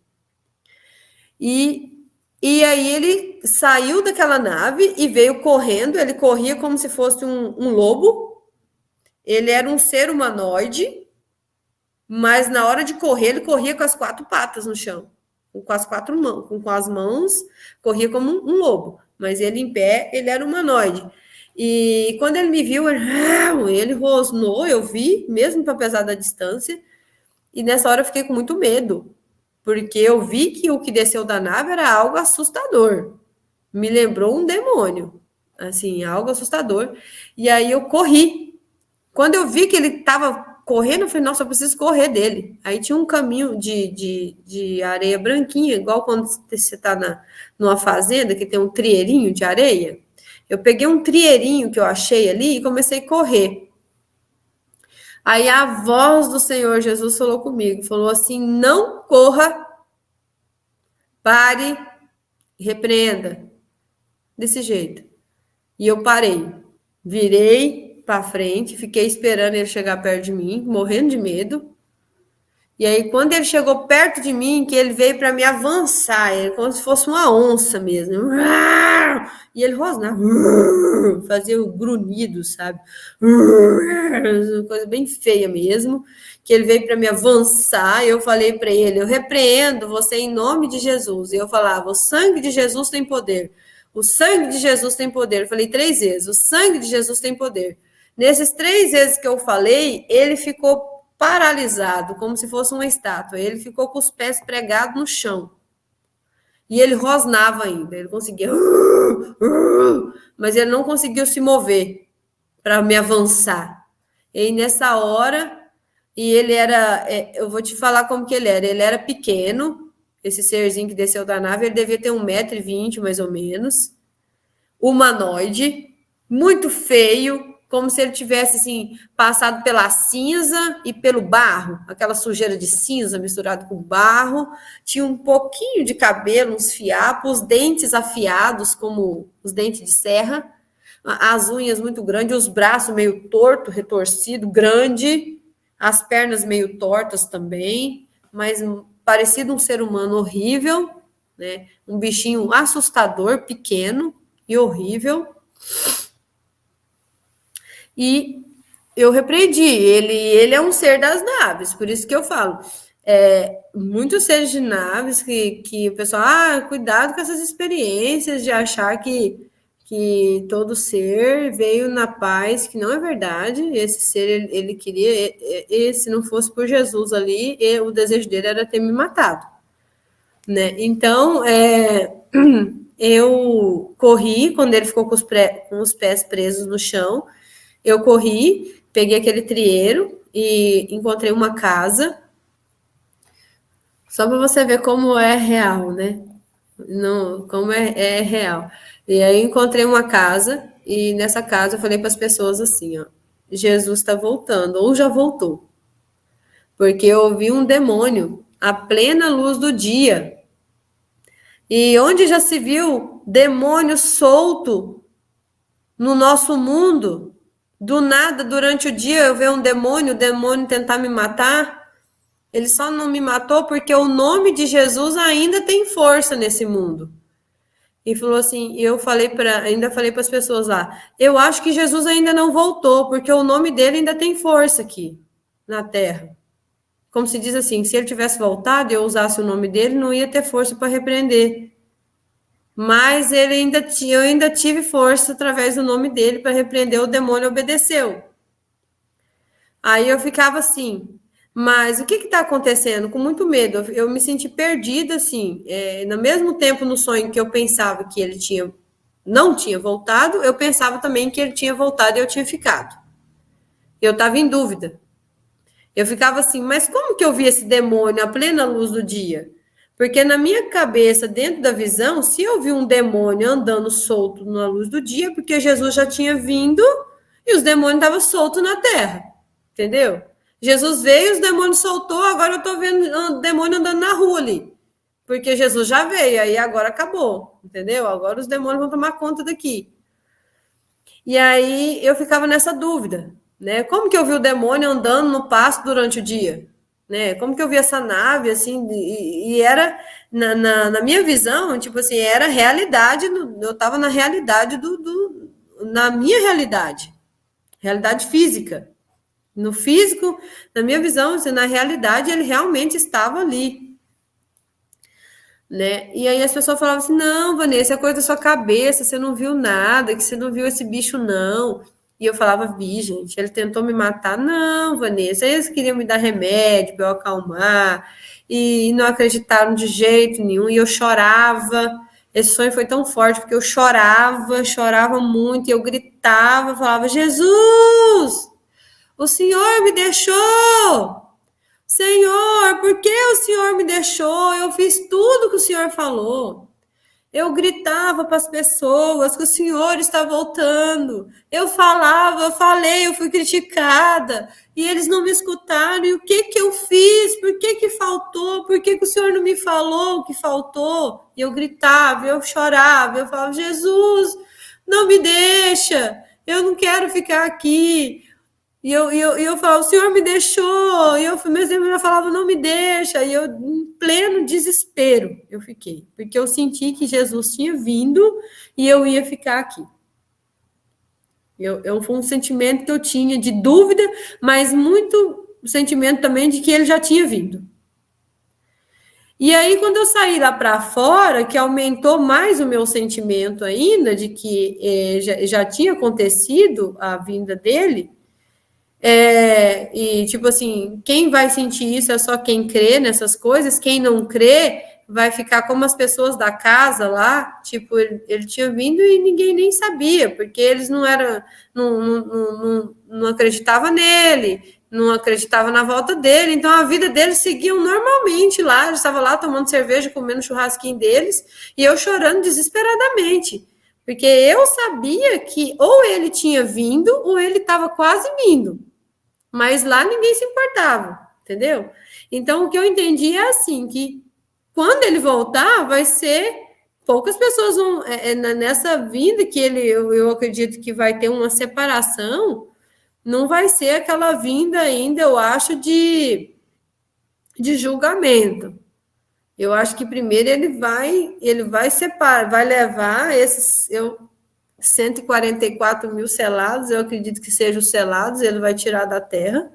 E aí ele saiu daquela nave e veio correndo. Ele corria como se fosse um lobo. Ele era um ser humanoide, mas na hora de correr, ele corria com as 4 patas no chão. Com as 4 mãos, com as mãos, corria como um lobo. Mas ele em pé, ele era humanoide. E quando ele me viu, ele rosnou, eu vi, mesmo para pesar da distância. E nessa hora eu fiquei com muito medo, porque eu vi que o que desceu da nave era algo assustador. Me lembrou um demônio, assim, algo assustador. E aí eu corri. Quando eu vi que ele estava correndo, eu falei, nossa, eu preciso correr dele. Aí tinha um caminho de areia branquinha, igual quando você está numa fazenda, que tem um trieirinho de areia. Eu peguei um trieirinho que eu achei ali e comecei a correr. Aí a voz do Senhor Jesus falou comigo, falou assim, não corra, pare, repreenda, desse jeito. E eu parei, virei para frente, fiquei esperando ele chegar perto de mim, morrendo de medo. E aí, quando ele chegou perto de mim, que ele veio para me avançar, como se fosse uma onça mesmo. E ele rosnava, fazia o grunhido, sabe? Uma coisa bem feia mesmo. Que ele veio para me avançar, e eu falei para ele, eu repreendo você em nome de Jesus. E eu falava, o sangue de Jesus tem poder. O sangue de Jesus tem poder. Eu falei 3 vezes, o sangue de Jesus tem poder. Nesses 3 vezes que eu falei, ele ficou paralisado, como se fosse uma estátua. Ele ficou com os pés pregados no chão. E ele rosnava ainda. Ele conseguia... Mas ele não conseguiu se mover para me avançar. E nessa hora... E ele era... eu vou te falar como que ele era. Ele era pequeno. Esse serzinho que desceu da nave, ele devia ter 1,20 m, mais ou menos. Humanoide. Muito feio. Como se ele tivesse, assim, passado pela cinza e pelo barro, aquela sujeira de cinza misturado com barro, tinha um pouquinho de cabelo, uns fiapos, dentes afiados, como os dentes de serra, as unhas muito grandes, os braços meio torto, retorcido, grande, as pernas meio tortas também, mas parecido um ser humano horrível, né? Um bichinho assustador, pequeno e horrível. E eu repreendi, ele é um ser das naves, por isso que eu falo. Muitos seres de naves que o pessoal, cuidado com essas experiências de achar que todo ser veio na paz, que não é verdade. Esse ser, ele queria, se não fosse por Jesus ali, o desejo dele era ter me matado, né? Então, eu corri, quando ele ficou com os pés presos no chão, eu corri, peguei aquele trieiro e encontrei uma casa. Só para você ver como é real, né? Não, como é real. E aí encontrei uma casa e nessa casa eu falei para as pessoas assim, ó, Jesus está voltando, ou já voltou. Porque eu ouvi um demônio à plena luz do dia. E onde já se viu demônio solto no nosso mundo? Do nada, durante o dia, eu ver o demônio tentar me matar. Ele só não me matou porque o nome de Jesus ainda tem força nesse mundo. E falou assim, ainda falei para as pessoas lá, eu acho que Jesus ainda não voltou, porque o nome dele ainda tem força aqui, na Terra. Como se diz assim, se ele tivesse voltado e eu usasse o nome dele, não ia ter força para repreender. Mas eu ainda tive força através do nome dele para repreender, o demônio obedeceu. Aí eu ficava assim, mas o que está acontecendo? Com muito medo, eu me senti perdida, assim, no mesmo tempo no sonho que eu pensava que ele não tinha voltado, eu pensava também que ele tinha voltado e eu tinha ficado. Eu estava em dúvida. Eu ficava assim, mas como que eu vi esse demônio à plena luz do dia? Porque na minha cabeça, dentro da visão, se eu vi um demônio andando solto na luz do dia, porque Jesus já tinha vindo e os demônios estavam soltos na terra, entendeu? Jesus veio, os demônios soltou, agora eu estou vendo o demônio andando na rua ali. porque Jesus já veio, aí agora acabou, entendeu? Agora os demônios vão tomar conta daqui. E aí eu ficava nessa dúvida, né? Como que eu vi o demônio andando no pasto durante o dia? Né? Como que eu vi essa nave, assim, e era, na minha visão, tipo assim, era realidade, eu estava na realidade na minha realidade física. No físico, na minha visão, assim, na realidade, ele realmente estava ali. Né? E aí as pessoas falavam assim, não, Vanessa, é coisa da sua cabeça, você não viu nada, que você não viu esse bicho, não. E eu falava, vi, gente, ele tentou me matar. Não, Vanessa, eles queriam me dar remédio para eu acalmar, e não acreditaram de jeito nenhum, e eu chorava. Esse sonho foi tão forte, porque eu chorava muito, e eu gritava, falava, Jesus, o Senhor me deixou! Senhor, por que o Senhor me deixou? Eu fiz tudo que o Senhor falou. Eu gritava para as pessoas que o Senhor está voltando. Eu falava, eu falei, eu fui criticada. E eles não me escutaram. E o que que eu fiz? Por que que faltou? Por que que o Senhor não me falou o que faltou? E eu gritava, eu chorava, eu falava, Jesus, não me deixa. Eu não quero ficar aqui. E eu falava, o Senhor me deixou. E meus irmãos já falavam, não me deixa. E eu, em pleno desespero, eu fiquei. Porque eu senti que Jesus tinha vindo e eu ia ficar aqui. Foi um sentimento que eu tinha de dúvida, mas muito sentimento também de que ele já tinha vindo. E aí, quando eu saí lá para fora, que aumentou mais o meu sentimento ainda de que já tinha acontecido a vinda dele, e tipo assim, quem vai sentir isso é só quem crê nessas coisas, quem não crê vai ficar como as pessoas da casa lá, tipo, ele tinha vindo e ninguém nem sabia, porque eles não eram, não acreditavam nele, não acreditavam na volta dele, então a vida deles seguia normalmente lá, eles estavam lá tomando cerveja, comendo churrasquinho deles, e eu chorando desesperadamente, porque eu sabia que ou ele tinha vindo, ou ele estava quase vindo. Mas lá ninguém se importava, entendeu? Então, o que eu entendi é assim, que quando ele voltar, vai ser... Poucas pessoas vão... nessa vinda que eu acredito que vai ter uma separação, não vai ser aquela vinda ainda, eu acho, de julgamento. Eu acho que primeiro ele vai separar, vai levar esses... 144 mil selados, eu acredito que sejam os selados, ele vai tirar da terra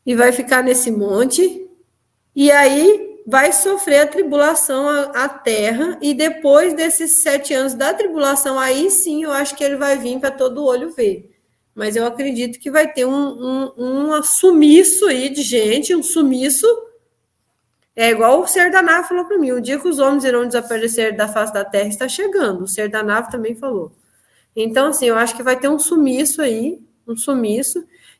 e vai ficar nesse monte, e aí vai sofrer a tribulação à terra, e depois desses 7 anos da tribulação, aí sim eu acho que ele vai vir para todo olho ver. Mas eu acredito que vai ter um sumiço aí de gente, um sumiço. É igual o ser da nave falou para mim, o dia que os homens irão desaparecer da face da terra está chegando, o ser da nave também falou. Então, assim, eu acho que vai ter um sumiço aí,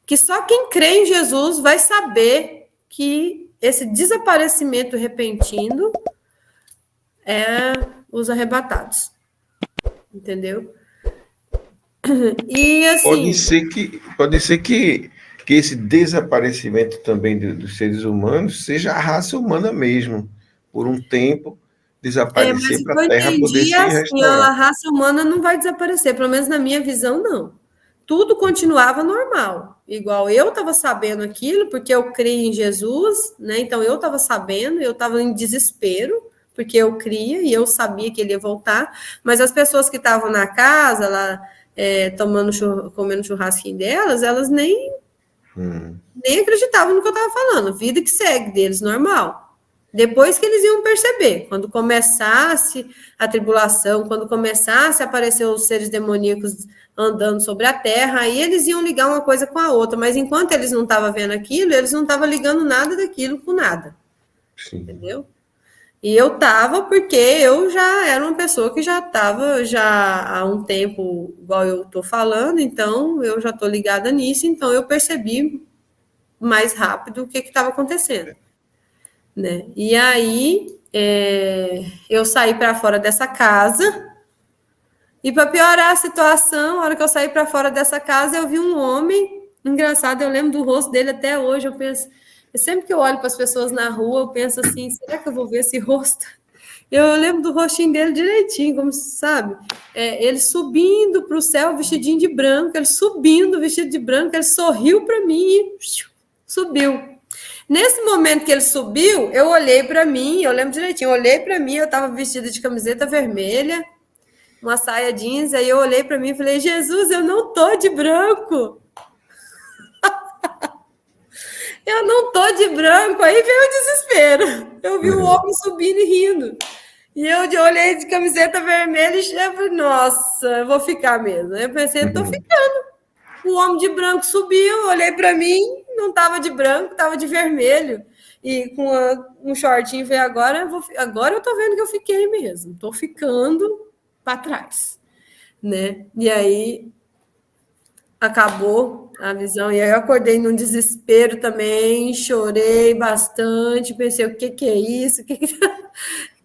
que só quem crê em Jesus vai saber que esse desaparecimento repentino é os arrebatados, entendeu? E, assim... Pode ser que esse desaparecimento também dos seres humanos seja a raça humana mesmo, por um tempo, desaparecer para a Terra poder se restaurar. A raça humana não vai desaparecer, pelo menos na minha visão, não. Tudo continuava normal, igual eu estava sabendo aquilo, porque eu criei em Jesus, né? Então eu estava sabendo, eu estava em desespero, porque eu cria e eu sabia que ele ia voltar, mas as pessoas que estavam na casa, lá, comendo churrasquinho delas, elas nem acreditavam no que eu estava falando, vida que segue deles, normal. Depois que eles iam perceber, quando começasse a tribulação, quando começasse a aparecer os seres demoníacos andando sobre a terra, aí eles iam ligar uma coisa com a outra, mas enquanto eles não estavam vendo aquilo, eles não estavam ligando nada daquilo com nada. Sim. Entendeu? E eu estava porque eu já era uma pessoa que já estava há um tempo, igual eu estou falando, então eu já estou ligada nisso, então eu percebi mais rápido o que estava acontecendo. Né? E aí eu saí para fora dessa casa, e para piorar a situação, na hora que eu saí para fora dessa casa, eu vi um homem, engraçado, eu lembro do rosto dele até hoje, eu penso, E sempre que eu olho para as pessoas na rua, eu penso assim, será que eu vou ver esse rosto? Eu lembro do rostinho dele direitinho, como se sabe, ele subindo para o céu vestidinho de branco, ele subindo vestido de branco, ele sorriu para mim e subiu. Nesse momento que ele subiu, eu olhei para mim, eu lembro direitinho, eu olhei para mim, eu estava vestida de camiseta vermelha, uma saia jeans, aí eu olhei para mim e falei, Jesus, eu não tô de branco. Eu não tô de branco. Aí veio o desespero. Eu vi o homem subindo e rindo. E eu olhei de camiseta vermelha e falei, nossa, eu vou ficar mesmo. Aí eu pensei, eu tô ficando. O homem de branco subiu, olhei para mim, não tava de branco, tava de vermelho. E com um shortinho veio agora, agora eu tô vendo que eu fiquei mesmo. Tô ficando para trás, né? E aí acabou a visão, e aí eu acordei num desespero também, chorei bastante, pensei, o que é isso? O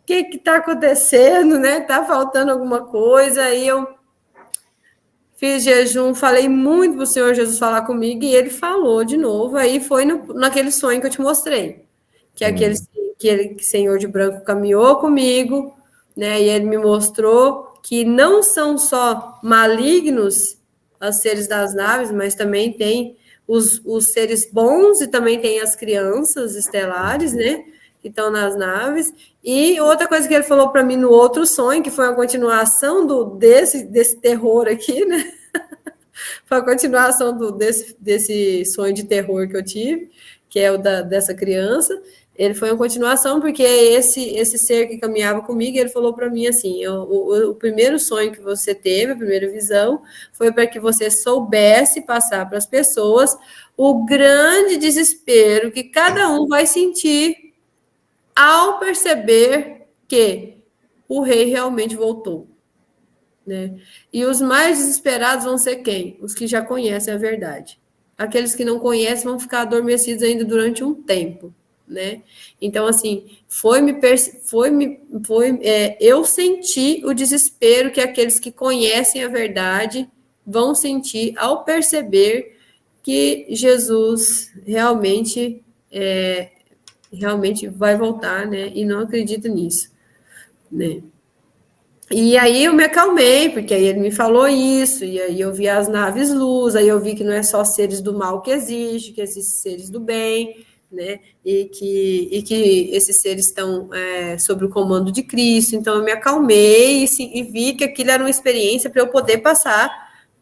que tá acontecendo, né? Tá faltando alguma coisa, aí eu fiz jejum, falei muito pro Senhor Jesus falar comigo, e ele falou de novo, aí foi naquele sonho que eu te mostrei, que é aquele senhor de branco caminhou comigo, né, e ele me mostrou que não são só malignos os seres das naves, mas também tem os seres bons e também tem as crianças estelares, né, que estão nas naves. E outra coisa que ele falou para mim no outro sonho, que foi a continuação desse terror aqui, né, foi a continuação desse sonho de terror que eu tive, que é o dessa criança. Ele foi uma continuação, porque esse ser que caminhava comigo, ele falou para mim assim, o primeiro sonho que você teve, a primeira visão, foi para que você soubesse passar para as pessoas o grande desespero que cada um vai sentir ao perceber que o rei realmente voltou, né? E os mais desesperados vão ser quem? Os que já conhecem a verdade. Aqueles que não conhecem vão ficar adormecidos ainda durante um tempo, né? Então, assim, eu senti o desespero que aqueles que conhecem a verdade vão sentir ao perceber que Jesus realmente vai voltar, né? E não acredito nisso, né? E aí eu me acalmei, porque aí ele me falou isso, e aí eu vi as naves luz, aí eu vi que não é só seres do mal que existem seres do bem, né? E que esses seres estão sob o comando de Cristo. Então eu me acalmei e vi que aquilo era uma experiência para eu poder passar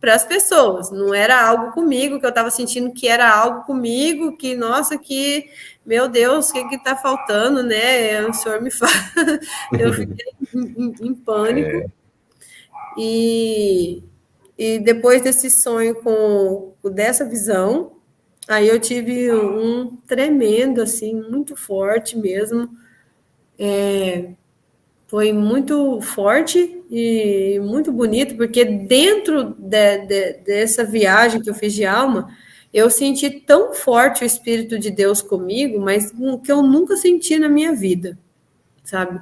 para as pessoas. Não era algo comigo, que eu estava sentindo que era algo comigo, que, nossa, que, meu Deus, o que está faltando, né? O senhor me fala. Eu fiquei em pânico. E depois desse sonho dessa visão, aí eu tive um tremendo, assim, muito forte mesmo. Foi muito forte e muito bonito, porque dentro dessa viagem que eu fiz de alma, eu senti tão forte o Espírito de Deus comigo, mas que eu nunca senti na minha vida, sabe?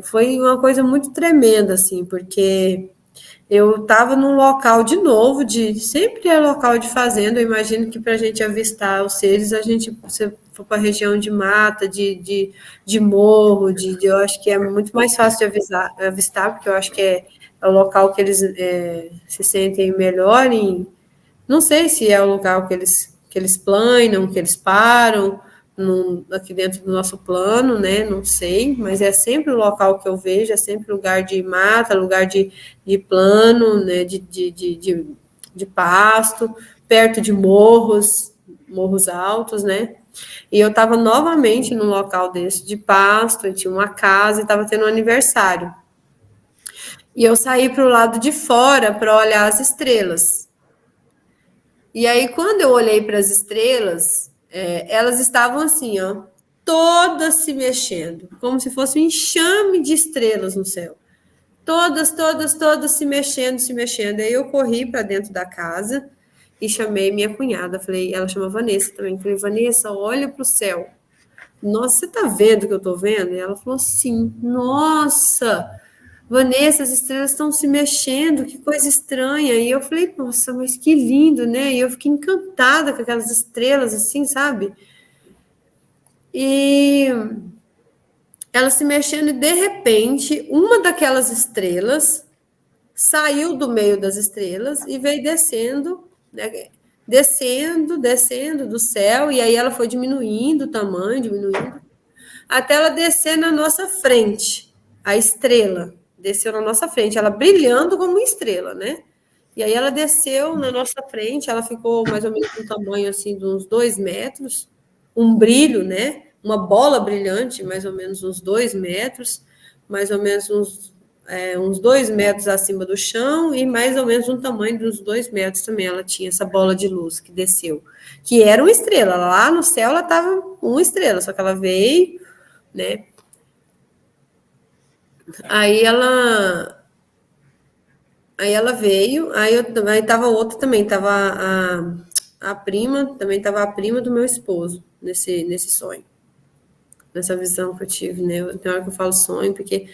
Foi uma coisa muito tremenda, assim, porque eu estava num local de novo, sempre é local de fazenda. Eu imagino que para a gente avistar os seres, você for para a região de mata, de morro, eu acho que é muito mais fácil de avistar, porque eu acho que é o local que eles se sentem melhor em. Não sei se é o local que eles planam, que eles param, aqui dentro do nosso plano, né? Não sei, mas é sempre o local que eu vejo, é sempre lugar de mata, lugar de plano, né? De pasto, perto de morros altos, né? E eu estava novamente num local desse de pasto, e tinha uma casa e estava tendo um aniversário. E eu saí para o lado de fora para olhar as estrelas. E aí, quando eu olhei para as estrelas, elas estavam assim, ó, todas se mexendo, como se fosse um enxame de estrelas no céu. Todas se mexendo, se mexendo. Aí eu corri para dentro da casa e chamei minha cunhada. Falei, ela chama Vanessa também. Falei, Vanessa, olha para o céu. Nossa, você tá vendo o que eu tô vendo? E ela falou, sim. Nossa, Vanessa, as estrelas estão se mexendo, que coisa estranha. E eu falei, nossa, mas que lindo, né? E eu fiquei encantada com aquelas estrelas, assim, sabe? E ela se mexendo e, de repente, uma daquelas estrelas saiu do meio das estrelas e veio descendo, né? Descendo do céu, e aí ela foi diminuindo o tamanho, diminuindo, até ela descer na nossa frente. A estrela desceu na nossa frente, ela brilhando como uma estrela, né? E aí ela desceu na nossa frente, ela ficou mais ou menos com um tamanho assim de uns 2 metros, um brilho, né? Uma bola brilhante, mais ou menos uns 2 metros, mais ou menos uns 2 metros acima do chão e mais ou menos um tamanho de uns 2 metros também. Ela tinha essa bola de luz que desceu, que era uma estrela. Lá no céu ela estava uma estrela, só que ela veio, né? Aí ela veio, aí tava outra também, tava a prima, também tava a prima do meu esposo nesse sonho, nessa visão que eu tive, né? Tem hora que eu falo sonho, porque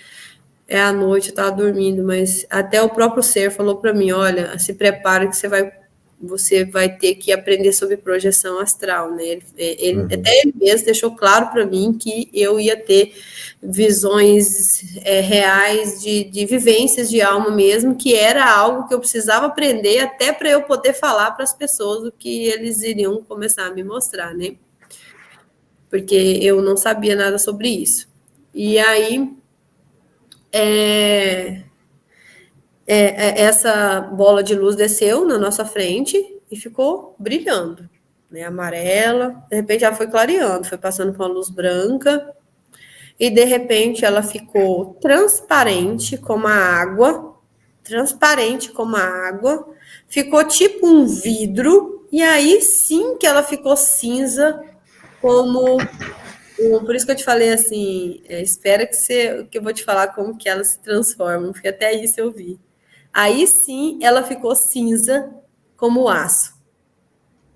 é à noite, eu tava dormindo, mas até o próprio ser falou para mim, olha, se prepara que você vai ter que aprender sobre projeção astral, né? Até ele mesmo deixou claro para mim que eu ia ter visões reais de vivências de alma mesmo, que era algo que eu precisava aprender até para eu poder falar para as pessoas o que eles iriam começar a me mostrar, né? Porque eu não sabia nada sobre isso. E aí essa bola de luz desceu na nossa frente e ficou brilhando, né? Amarela. De repente ela foi clareando, foi passando por uma luz branca e de repente ela ficou transparente como a água, ficou tipo um vidro e aí sim que ela ficou cinza como por isso que eu te falei assim, espera que eu vou te falar como que elas se transformam, porque até isso eu vi. Aí sim, ela ficou cinza como aço.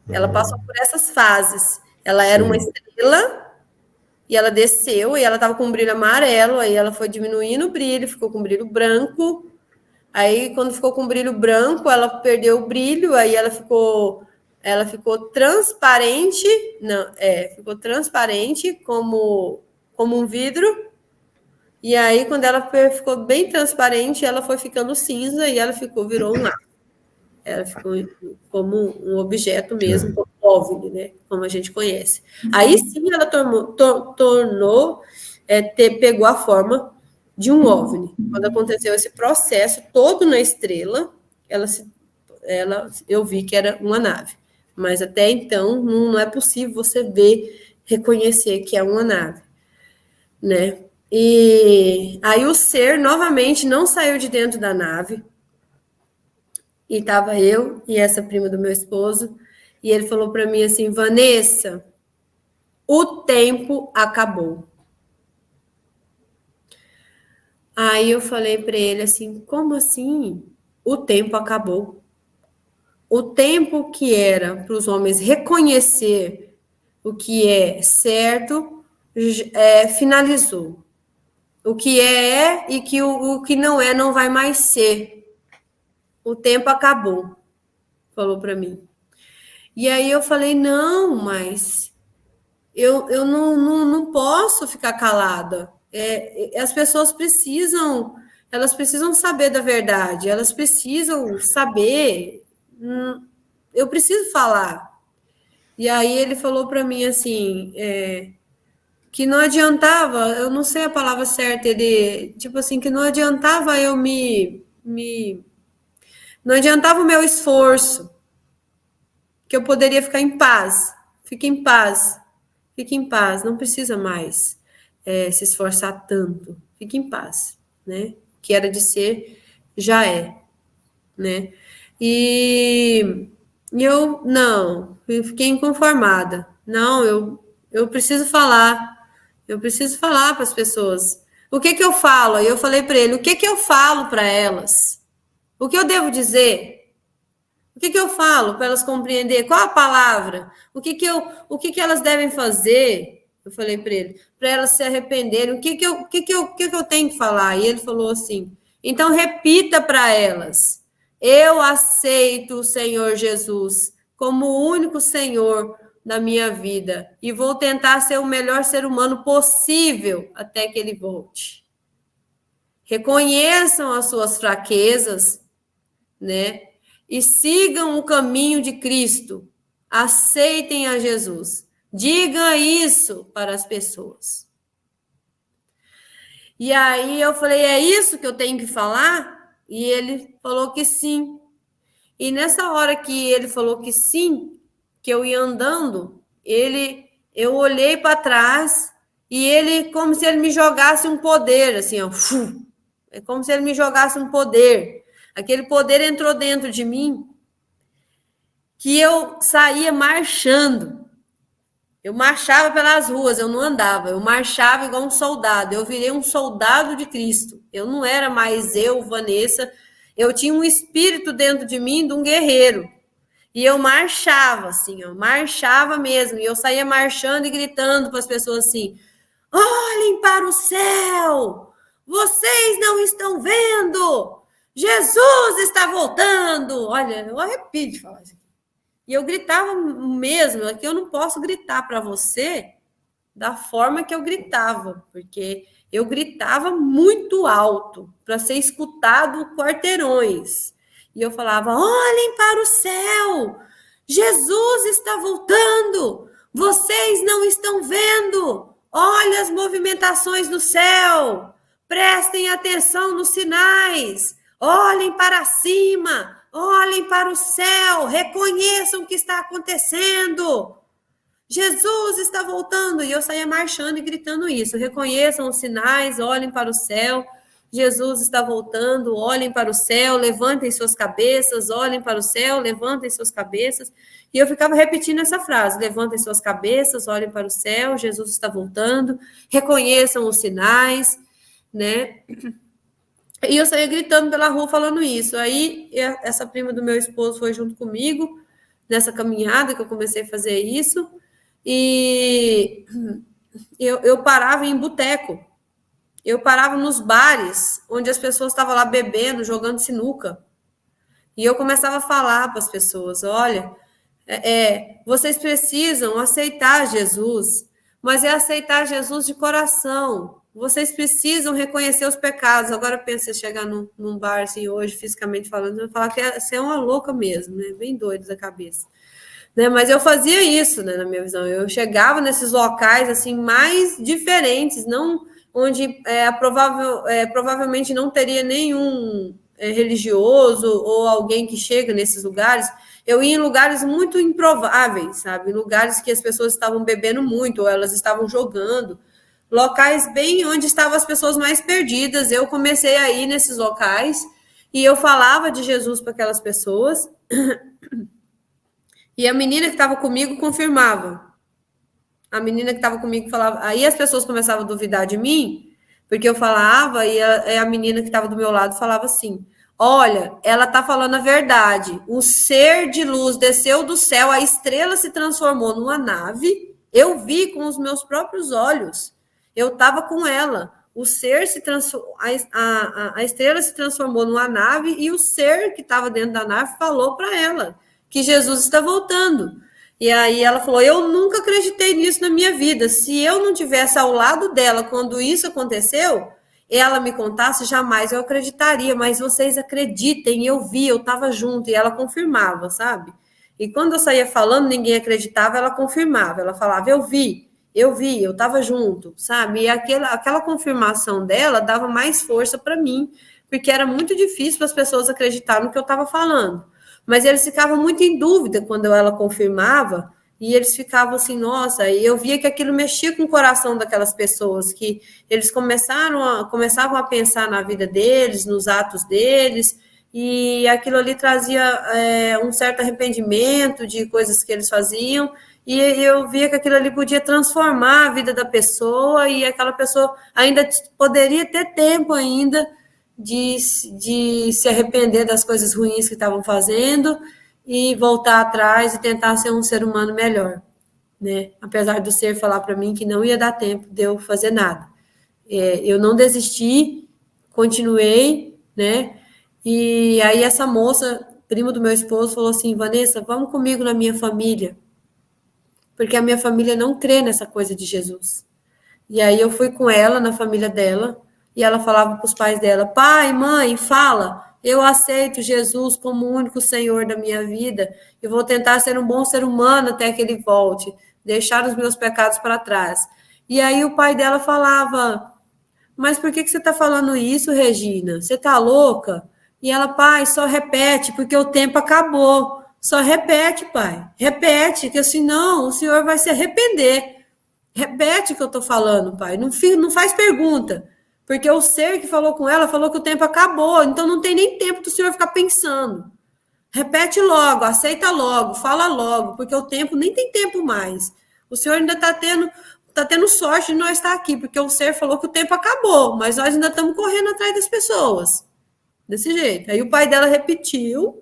Ela passou por essas fases. Ela era uma estrela e ela desceu e ela estava com um brilho amarelo, aí ela foi diminuindo o brilho, ficou com um brilho branco. Aí quando ficou com brilho branco, ela perdeu o brilho, aí ela ficou transparente, ficou transparente como um vidro. E aí, quando ela ficou bem transparente, ela foi ficando cinza e ela virou um ar. Ela ficou como um objeto mesmo, como OVNI, né? Como a gente conhece. Aí sim ela pegou a forma de um OVNI. Quando aconteceu esse processo todo na estrela, eu vi que era uma nave. Mas até então não é possível você reconhecer que é uma nave, né? E aí o ser novamente não saiu de dentro da nave. E estava eu e essa prima do meu esposo, e ele falou para mim assim: Vanessa, o tempo acabou. Aí eu falei para ele assim: como assim? O tempo acabou. O tempo que era para os homens reconhecer o que é certo, finalizou. O que é e que o que não é não vai mais ser. O tempo acabou, falou para mim. E aí eu falei, não, mas eu não posso ficar calada. As pessoas elas precisam saber da verdade, elas precisam saber, eu preciso falar. E aí ele falou para mim assim, que não adiantava, eu não sei a palavra certa, ele, tipo assim, que não adiantava eu não adiantava o meu esforço, que eu poderia ficar em paz. Fique em paz, não precisa mais se esforçar tanto. Fique em paz, né? O que era de ser, já é, né? E eu, não, eu fiquei inconformada. Não, eu preciso falar. Eu preciso falar para as pessoas. O que eu falo? Aí eu falei para ele, o que eu falo para elas? O que eu devo dizer? O que eu falo para elas compreender? Qual a palavra? O que elas devem fazer? Eu falei para ele, para elas se arrependerem. O que eu tenho que falar? E ele falou assim, então repita para elas, eu aceito o Senhor Jesus como o único Senhor da minha vida e vou tentar ser o melhor ser humano possível até que ele volte. Reconheçam as suas fraquezas, né? E sigam o caminho de Cristo. Aceitem a Jesus. Diga isso para as pessoas. E aí eu falei, é isso que eu tenho que falar? E ele falou que sim. E nessa hora que ele falou que sim, que eu ia andando, eu olhei para trás e ele, como se ele me jogasse um poder, assim, ó. É como se ele me jogasse um poder. Aquele poder entrou dentro de mim, que eu saía marchando. Eu marchava pelas ruas, eu não andava, eu marchava igual um soldado. Eu virei um soldado de Cristo. Eu não era mais eu, Vanessa. Eu tinha um espírito dentro de mim de um guerreiro. E eu marchava, assim, ó, marchava mesmo. E eu saía marchando e gritando para as pessoas assim: olhem para o céu! Vocês não estão vendo! Jesus está voltando! Olha, eu arrepio de falar isso. E eu gritava mesmo, aqui eu não posso gritar para você da forma que eu gritava, porque eu gritava muito alto para ser escutado quarteirões. E eu falava: olhem para o céu! Jesus está voltando! Vocês não estão vendo! Olha as movimentações do céu! Prestem atenção nos sinais! Olhem para cima! Olhem para o céu, reconheçam o que está acontecendo. Jesus está voltando. E eu saía marchando e gritando isso. Reconheçam os sinais, olhem para o céu. Jesus está voltando, olhem para o céu, levantem suas cabeças, olhem para o céu, levantem suas cabeças. E eu ficava repetindo essa frase: levantem suas cabeças, olhem para o céu, Jesus está voltando, reconheçam os sinais, né? E eu saía gritando pela rua falando isso. Aí essa prima do meu esposo foi junto comigo nessa caminhada que eu comecei a fazer isso. E eu parava em boteco. Eu parava nos bares onde as pessoas estavam lá bebendo, jogando sinuca. E eu começava a falar para as pessoas: olha, vocês precisam aceitar Jesus, mas é aceitar Jesus de coração. Vocês precisam reconhecer os pecados. Agora pensa, chegar num bar assim hoje, fisicamente falando, eu vou falar que você é uma louca mesmo, né? Bem doido da cabeça. Né? Mas eu fazia isso, né, na minha visão. Eu chegava nesses locais assim mais diferentes, não onde provavelmente não teria nenhum religioso ou alguém que chega nesses lugares. Eu ia em lugares muito improváveis, sabe? Lugares que as pessoas estavam bebendo muito, ou elas estavam jogando. Locais bem onde estavam as pessoas mais perdidas. Eu comecei a ir nesses locais e eu falava de Jesus para aquelas pessoas. E a menina que estava comigo confirmava. A menina que estava comigo falava. Aí as pessoas começavam a duvidar de mim, porque eu falava e a menina que estava do meu lado falava assim: olha, ela está falando a verdade. Um ser de luz desceu do céu, a estrela se transformou numa nave. Eu vi com os meus próprios olhos. Eu estava com ela. O ser se transformou, a estrela se transformou numa nave e o ser que estava dentro da nave falou para ela que Jesus está voltando. E aí ela falou: eu nunca acreditei nisso na minha vida. Se eu não tivesse ao lado dela quando isso aconteceu, ela me contasse, jamais eu acreditaria. Mas vocês acreditem, eu vi, eu estava junto. E ela confirmava, sabe? E quando eu saía falando, ninguém acreditava, ela confirmava. Ela falava: eu vi, eu estava junto, sabe? E aquela confirmação dela dava mais força para mim, porque era muito difícil para as pessoas acreditarem no que eu estava falando. Mas eles ficavam muito em dúvida quando ela confirmava, e eles ficavam assim: nossa, e eu via que aquilo mexia com o coração daquelas pessoas, que eles começavam a pensar na vida deles, nos atos deles, e aquilo ali trazia um certo arrependimento de coisas que eles faziam, e eu via que aquilo ali podia transformar a vida da pessoa, e aquela pessoa ainda poderia ter tempo ainda de se arrepender das coisas ruins que estavam fazendo e voltar atrás e tentar ser um ser humano melhor, né? Apesar do ser falar para mim que não ia dar tempo de eu fazer nada. Eu não desisti, continuei, né? E aí essa moça, prima do meu esposo, falou assim: Vanessa, vamos comigo na minha família, porque a minha família não crê nessa coisa de Jesus. E aí eu fui com ela na família dela, e ela falava para os pais dela: pai, mãe, fala, eu aceito Jesus como o único Senhor da minha vida, eu vou tentar ser um bom ser humano até que ele volte, deixar os meus pecados para trás. E aí o pai dela falava: mas por que você está falando isso, Regina? Você está louca? E ela: pai, só repete, porque o tempo acabou. Só repete, pai. Repete, que senão o senhor vai se arrepender. Repete o que eu estou falando, pai. Não faz pergunta. Porque o ser que falou com ela falou que o tempo acabou. Então não tem nem tempo do senhor ficar pensando. Repete logo, aceita logo, fala logo, porque o tempo nem tem tempo mais. O senhor ainda está tendo sorte de nós estar aqui, porque o ser falou que o tempo acabou, mas nós ainda estamos correndo atrás das pessoas. Desse jeito. Aí o pai dela repetiu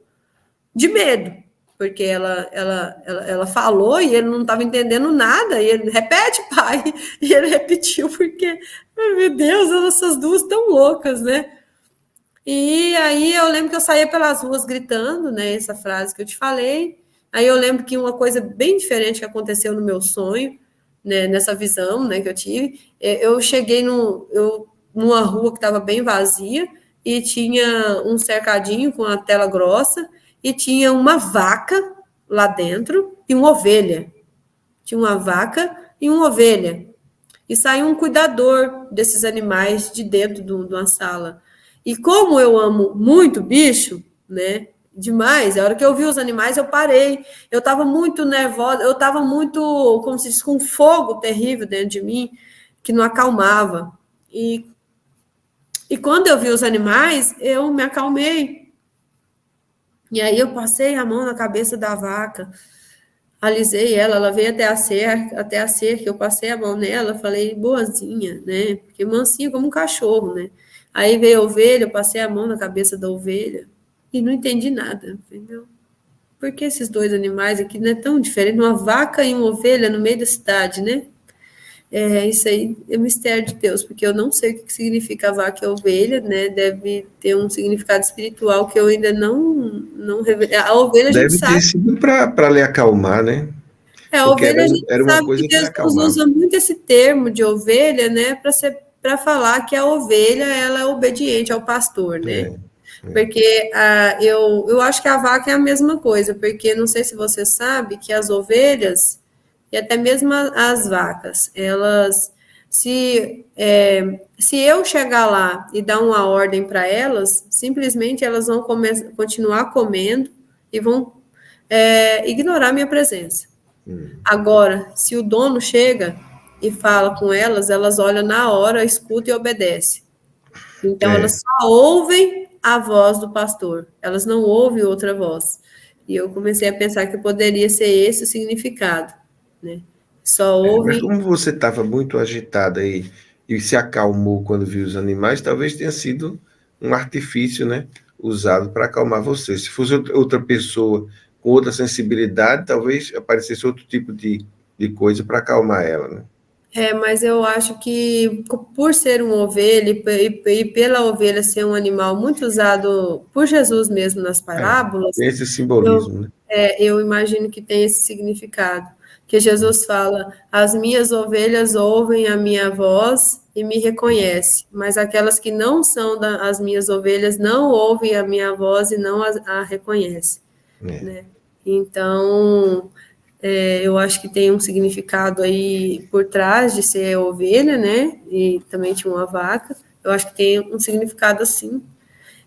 de medo, porque ela falou e ele não estava entendendo nada, e ele: repete, pai, e ele repetiu, porque, meu Deus, essas duas estão loucas, né? E aí eu lembro que eu saía pelas ruas gritando, né, essa frase que eu te falei. Aí eu lembro que uma coisa bem diferente que aconteceu no meu sonho, né, nessa visão, né, que eu tive, eu cheguei numa rua que estava bem vazia e tinha um cercadinho com a tela grossa e tinha uma vaca lá dentro e uma ovelha. Tinha uma vaca e uma ovelha. E saiu um cuidador desses animais de dentro de uma sala. E como eu amo muito bicho, né? Demais, a hora que eu vi os animais, eu parei. Eu estava muito nervosa, eu estava muito, como se diz, com um fogo terrível dentro de mim, que não acalmava. E quando eu vi os animais, eu me acalmei. E aí eu passei a mão na cabeça da vaca, alisei ela veio até a cerca, eu passei a mão nela, falei: boazinha, né? Porque mansinho como um cachorro, né? Aí veio a ovelha, eu passei a mão na cabeça da ovelha e não entendi nada, entendeu? Por que esses dois animais aqui não é tão diferente? Uma vaca e uma ovelha no meio da cidade, né? Isso aí é mistério de Deus, porque eu não sei o que significa a vaca e a ovelha, né? Deve ter um significado espiritual que eu ainda não revelei. A ovelha a gente Deve ter sabe. sido para lhe acalmar, né? A Porque ovelha a gente era uma sabe que coisa para Jesus acalmar. usa muito esse termo de ovelha, né? Para falar que a ovelha ela é obediente ao pastor, né? Porque eu acho que a vaca é a mesma coisa, porque não sei se você sabe que as ovelhas e até mesmo as vacas, elas, se eu chegar lá e dar uma ordem para elas, simplesmente elas vão continuar comendo e vão ignorar minha presença. Agora, se o dono chega e fala com elas, elas olham na hora, escutam e obedecem. Então, elas só ouvem a voz do pastor, elas não ouvem outra voz. E eu comecei a pensar que poderia ser esse o significado, né? Só Mas ouvem. como você estava muito agitada aí e se acalmou quando viu os animais, talvez tenha sido um artifício, né, usado para acalmar você. Se fosse outra pessoa com outra sensibilidade, talvez aparecesse outro tipo de coisa para acalmar ela, né? Mas eu acho que por ser uma ovelha e pela ovelha ser um animal muito usado por Jesus mesmo nas parábolas, Tem esse simbolismo, né? eu imagino que tem esse significado. Que Jesus fala: as minhas ovelhas ouvem a minha voz e me reconhecem, mas aquelas que não são as minhas ovelhas não ouvem a minha voz e não a reconhecem, né? Então, eu acho que tem um significado aí por trás de ser ovelha, né? E também tinha uma vaca. Eu acho que tem um significado assim.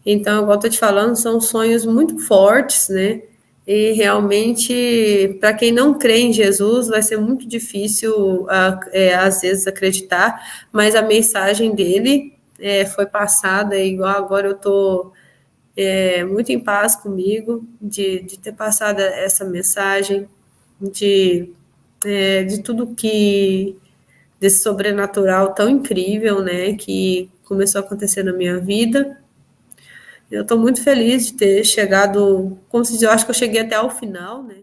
Então, igual eu estou te falando, são sonhos muito fortes, né? E realmente, para quem não crê em Jesus, vai ser muito difícil, às vezes, acreditar, mas a mensagem dele foi passada, igual agora eu estou muito em paz comigo, de ter passado essa mensagem, de tudo que, desse sobrenatural tão incrível, né, que começou a acontecer na minha vida. Eu estou muito feliz de ter chegado, como se diz, eu acho que eu cheguei até ao final, né?